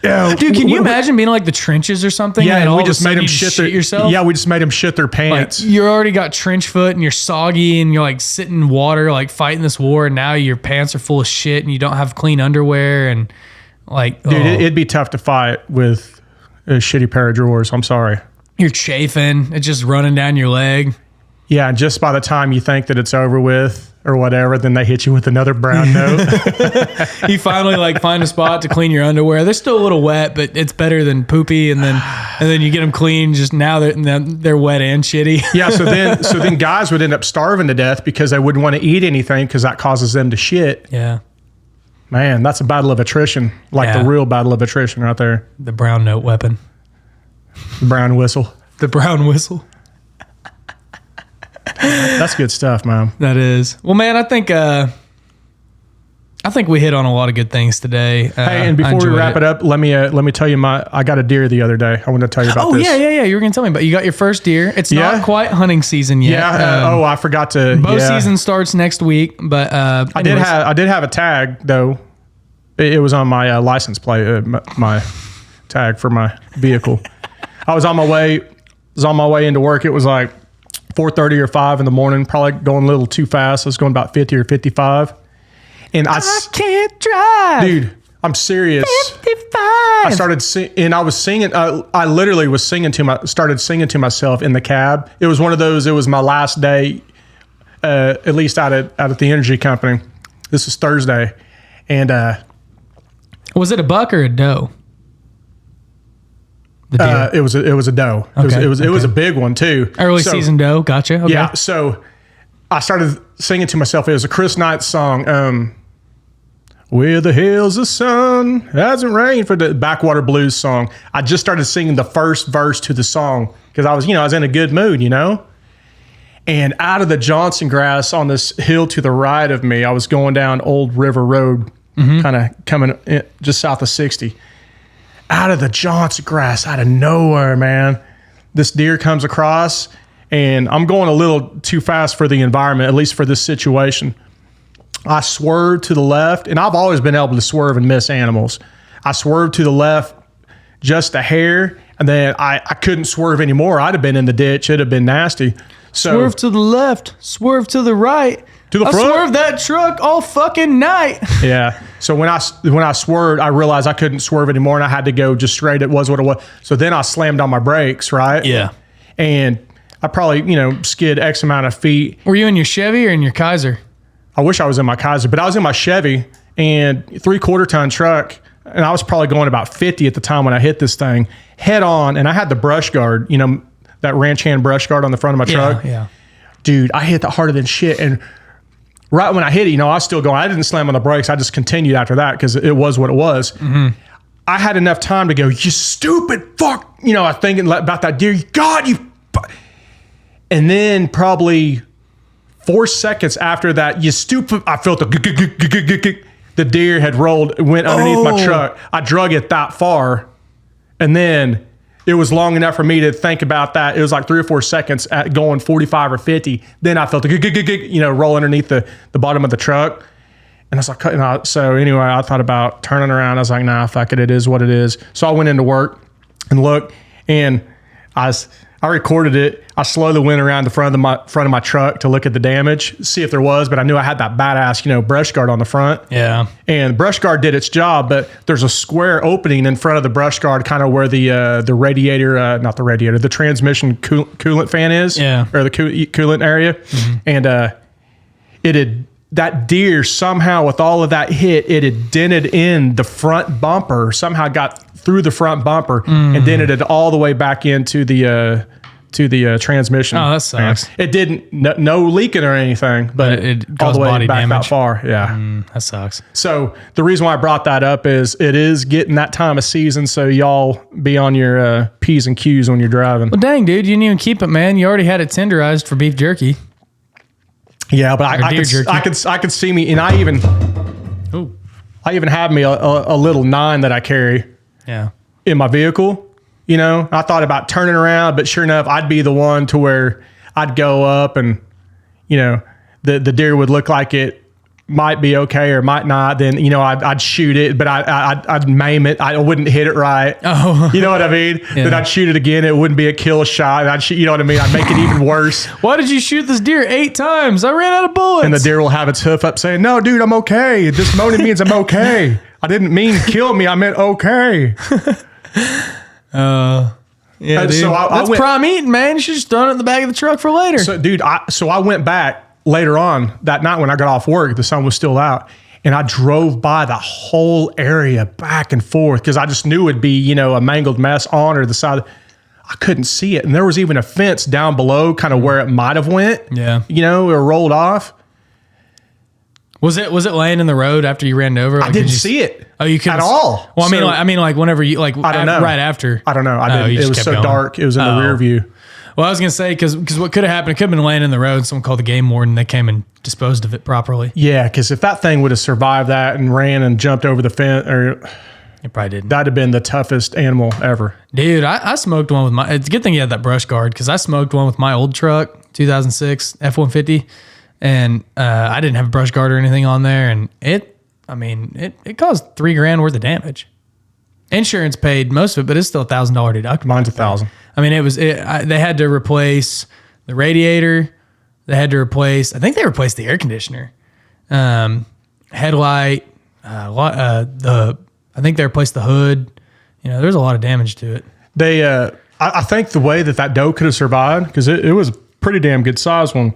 dude, can you imagine being like the trenches or something? Yeah, and we all just of a made sudden them you shit yourself. Yeah, we just made them shit their pants. Like, you already got trench foot and you're soggy and you're like sitting in water, like fighting this war, and now your pants are full of shit and you don't have clean underwear and like, dude, it'd be tough to fight with a shitty pair of drawers. I'm sorry. You're chafing. It's just running down your leg. Yeah, and just by the time you think that it's over with or whatever, then they hit you with another brown note. You finally like find a spot to clean your underwear. They're still a little wet, but it's better than poopy. And then you get them clean. Just now they're wet and shitty. Yeah, so then guys would end up starving to death because they wouldn't want to eat anything because that causes them to shit. Yeah. Man, that's a battle of attrition, like the real battle of attrition right there. The brown note weapon. The brown whistle. The brown whistle. That's good stuff, man. That is. Well, man, I think we hit on a lot of good things today. Hey, and before we wrap it up, let me tell you I got a deer the other day. I want to tell you about this. Oh, yeah. You were going to tell me about you got your first deer. It's not quite hunting season yet. Yeah. I forgot to. Bow season starts next week, but I did have a tag though. It was on my license plate, my tag for my vehicle. I was on my way into work. It was like 4:30 or 5 in the morning, probably going a little too fast. I was going about 50 or 55. And I can't drive. Dude, I'm serious. 55. I started and I was singing. I literally was started singing to myself in the cab. It was one of those, it was my last day, at least out at the energy company. This was Thursday. And was it a buck or a doe? It was a doe. Okay. It was a big one too. Early season doe. Gotcha. Okay. Yeah. So I started singing to myself. It was a Chris Knight song. Where the hell's the sun? Hasn't rained, for the Backwater Blues song. I just started singing the first verse to the song because I was in a good mood, And out of the Johnson grass on this hill to the right of me, I was going down Old River Road, kind of coming in, just south of 60. Out of the Johnson grass, out of nowhere, man, this deer comes across, and I'm going a little too fast for the environment, at least for this situation. I swerved to the left, and I've always been able to swerve and miss animals. I swerved to the left just a hair, and then I couldn't swerve anymore. I'd have been in the ditch. It'd have been nasty. So, swerve to the left, swerve to the right. To the front. I swerved that truck all fucking night. Yeah. So when I swerved, I realized I couldn't swerve anymore, and I had to go just straight. It was what it was. So then I slammed on my brakes, right? Yeah. And I probably, skid X amount of feet. Were you in your Chevy or in your Kaiser? I wish I was in my Kaiser, but I was in my Chevy, and 3/4 ton truck, and I was probably going about 50 at the time when I hit this thing head on, and I had the brush guard, that ranch hand brush guard on the front of my truck. Yeah. Dude, I hit that harder than shit, and right when I hit it, I was still going. I didn't slam on the brakes. I just continued after that because it was what it was. Mm-hmm. I had enough time to go, you stupid fuck. You know, I was thinking about that deer. God, you. And then probably 4 seconds after that, you stupid. I felt the deer had went underneath my truck. I drug it that far. And then it was long enough for me to think about that. It was like 3 or 4 seconds at going 45 or 50. Then I felt roll underneath the bottom of the truck. And I was like, so anyway, I thought about turning around. I was like, nah, fuck it. It is what it is. So I went into work and looked, and I recorded it. I slowly went around the front of my truck to look at the damage, see if there was, but I knew I had that badass, brush guard on the front. Yeah. And the brush guard did its job, but there's a square opening in front of the brush guard, kind of where the transmission coolant fan is. Yeah. Or the coolant area. Mm-hmm. And that deer somehow, with all of that hit, it had dented in the front bumper, somehow got through the front bumper and dented it all the way back into the transmission. Oh, that sucks. It didn't, no leaking or anything, but it all the way body back damage. that far. Yeah. That sucks. So the reason why I brought that up is it is getting that time of season, so y'all be on your P's and Q's when you're driving. Well, dang, dude, you didn't even keep it, man. You already had it tenderized for beef jerky. Yeah, but I could see me, and I even have me a little 9 that I carry. Yeah. In my vehicle. I thought about turning around, but sure enough, I'd be the one to where I'd go up and, the deer would look like it might be okay or might not. Then, I'd shoot it, but I'd maim it. I wouldn't hit it right. Oh. You know what I mean? Yeah. Then I'd shoot it again. It wouldn't be a kill shot. And I'd shoot, you know what I mean? I'd make it even worse. Why did you shoot this deer 8 times? I ran out of bullets. And the deer will have its hoof up saying, no, dude, I'm okay. This moaning means I'm okay. I didn't mean kill me. I meant okay. Yeah, dude. So that's prime eating, man. You should just throw it in the back of the truck for later. So, dude, I went back later on that night when I got off work. The sun was still out, and I drove by the whole area back and forth because I just knew it'd be, a mangled mess on or the side. I couldn't see it, and there was even a fence down below, kind of where it might have went. Yeah, or rolled off. Was it laying in the road after you ran it over? Like, I didn't see it. Oh, you couldn't at all. Well, I mean, whenever you I don't know. Right after. I don't know. I didn't. It was so dark. It was in the rear view. Well, I was gonna say because what could have happened? It could have been laying in the road. Someone called the game warden. They came and disposed of it properly. Yeah, because if that thing would have survived that and ran and jumped over the fence, it probably didn't. That'd have been the toughest animal ever. Dude, I smoked one with my. It's a good thing you had that brush guard because I smoked one with my old truck, 2006 F-150. And I didn't have a brush guard or anything on there, and it caused $3,000 worth of damage. Insurance paid most of it, but it's still $1,000 deductible. Mine's $1,000. I mean, they had to replace the radiator. They had to replace. I think they replaced the air conditioner, headlight. I think they replaced the hood. There's a lot of damage to it. They, I think the way that doe could have survived, because it was a pretty damn good size one.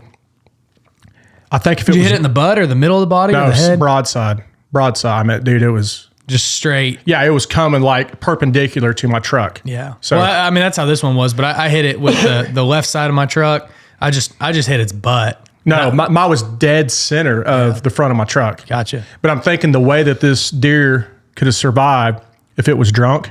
I think if Did you hit it in the butt or the middle of the body or the head? Broadside. I mean, dude, it was just straight. Yeah, it was coming like perpendicular to my truck. Yeah. So I mean, that's how this one was. But I hit it with the left side of my truck. I just hit its butt. No, mine was dead center of the front of my truck. Gotcha. But I'm thinking the way that this deer could have survived if it was drunk.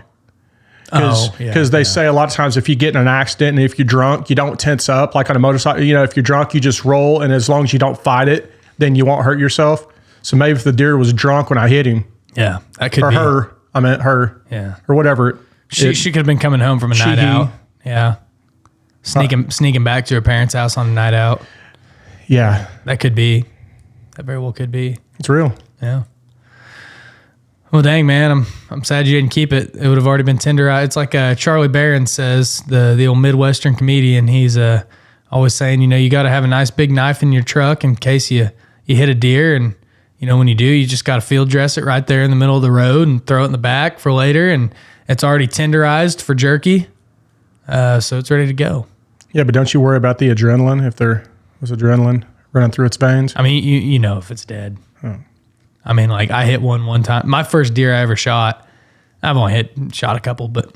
Because they say a lot of times if you get in an accident and if you're drunk, you don't tense up like on a motorcycle. If you're drunk, you just roll, and as long as you don't fight it, then you won't hurt yourself. So maybe if the deer was drunk when I hit him, yeah, that could be. Or her, I meant her, yeah, or whatever. She could have been coming home from a night out, yeah, sneaking back to her parents' house on a night out. Yeah, that could be. That very well could be. It's real. Yeah. Well, dang, man, I'm sad you didn't keep it. It would have already been tenderized. It's like Charlie Barron says, the old Midwestern comedian. He's always saying, you got to have a nice big knife in your truck in case you hit a deer. And, when you do, you just got to field dress it right there in the middle of the road and throw it in the back for later. And it's already tenderized for jerky. So it's ready to go. Yeah, but don't you worry about the adrenaline if there was adrenaline running through its veins? I mean, you know if it's dead. Oh. I mean, like I hit one time. My first deer I ever shot, I've only shot a couple, but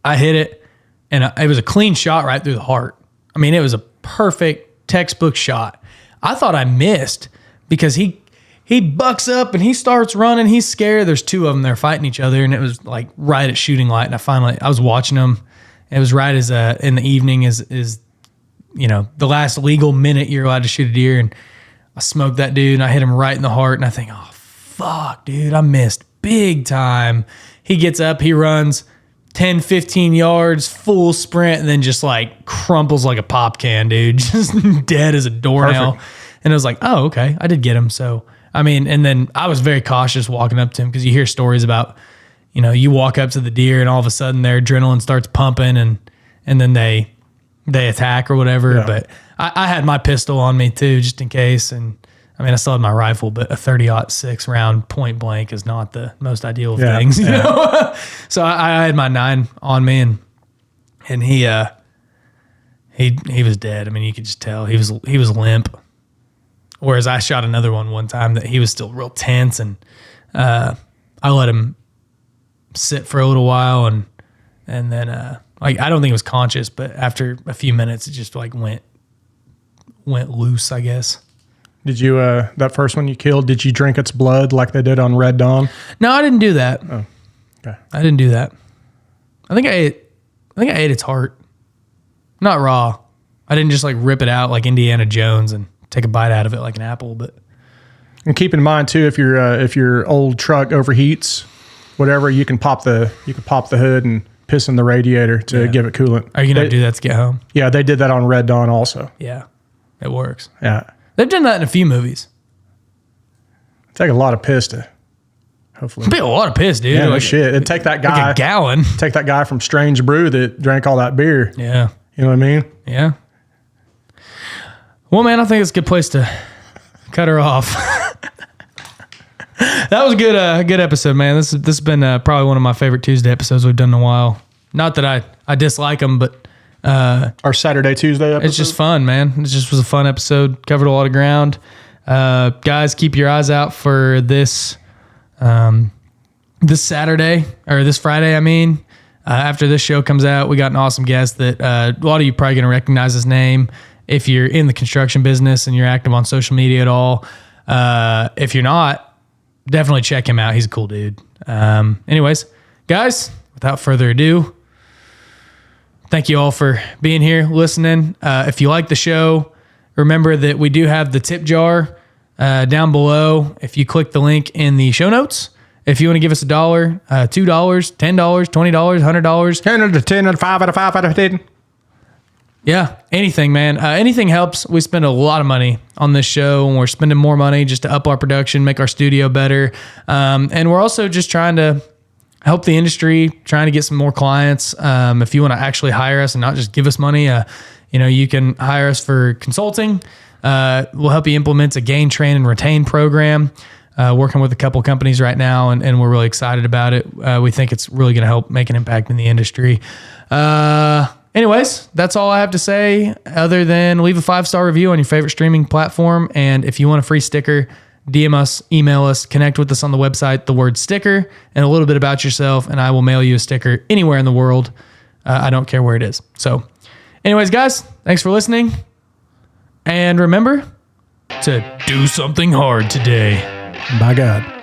I hit it and it was a clean shot right through the heart. I mean, it was a perfect textbook shot. I thought I missed because he he bucks up and he starts running. He's scared. There's two of them. They're fighting each other, and it was like right at shooting light. And I was watching them. It was right as in the evening is the last legal minute you're allowed to shoot a deer, and I smoked that dude and I hit him right in the heart. And I think, oh fuck, dude, I missed big time. He gets up, he runs 10, 15 yards, full sprint, and then just like crumples like a pop can, dude. Just dead as a doornail. Perfect. And I was like, oh, okay, I did get him. So, I mean, and then I was very cautious walking up to him because you hear stories about, you walk up to the deer and all of a sudden their adrenaline starts pumping and then they attack or whatever. Yeah. But I had my pistol on me too, just in case. And I mean, I still had my rifle, but a 30-06 round point blank is not the most ideal of things, you know? So I had my 9 on me and he was dead. I mean, you could just tell he was limp. Whereas I shot another one time that he was still real tense, and I let him sit for a little while and then I don't think it was conscious, but after a few minutes it just like went loose, I guess. Did you that first one you killed, did you drink its blood like they did on Red Dawn? No, I didn't do that. Oh, okay. I didn't do that. I think I ate its heart. Not raw. I didn't just like rip it out like Indiana Jones and take a bite out of it like an apple, but And keep in mind too, if your old truck overheats, whatever, you can pop the hood and piss in the radiator to give it coolant. are you gonna do that to get home? Yeah, they did that on Red Dawn also. Yeah, it works. Yeah, They've done that in a few movies. take a lot of piss to hopefully. Be a lot of piss, dude. Yeah, no like, shit. And take that like guy, a gallon. take that guy from Strange Brew that drank all that beer. Yeah, You know what I mean? yeah. Well, man, I think it's a good place to cut her off. That was a good episode, man. This has been probably one of my favorite Tuesday episodes we've done in a while. Not that I dislike them, but Our Saturday, Tuesday episode. it's just fun, man. It just was a fun episode. Covered a lot of ground. Guys, keep your eyes out for this Saturday or this Friday. I mean, after this show comes out, we got an awesome guest that a lot of you probably gonna recognize his name if you're in the construction business and you're active on social media at all. If you're not, definitely check him out. He's a cool dude. Anyways, guys, without further ado, thank you all for being here, listening. If you like the show, remember that we do have the tip jar down below. If you click the link in the show notes, if you want to give us $1, $2, $10, $20, $100, 10 out of 10 out of 5 out of 5 out of 10. yeah, anything, man. Anything helps. We spend a lot of money on this show, and we're spending more money just to up our production, make our studio better. And we're also just trying to help the industry, trying to get some more clients. If you want to actually hire us and not just give us money, you can hire us for consulting. We'll help you implement a gain, train, and retain program. Working with a couple companies right now, and we're really excited about it. We think it's really going to help make an impact in the industry. Anyways, that's all I have to say other than leave a 5-star review on your favorite streaming platform. And if you want a free sticker, DM us, email us, connect with us on the website, the word sticker, and a little bit about yourself, and I will mail you a sticker anywhere in the world. I don't care where it is. So anyways, guys, thanks for listening. And remember to do something hard today. By God.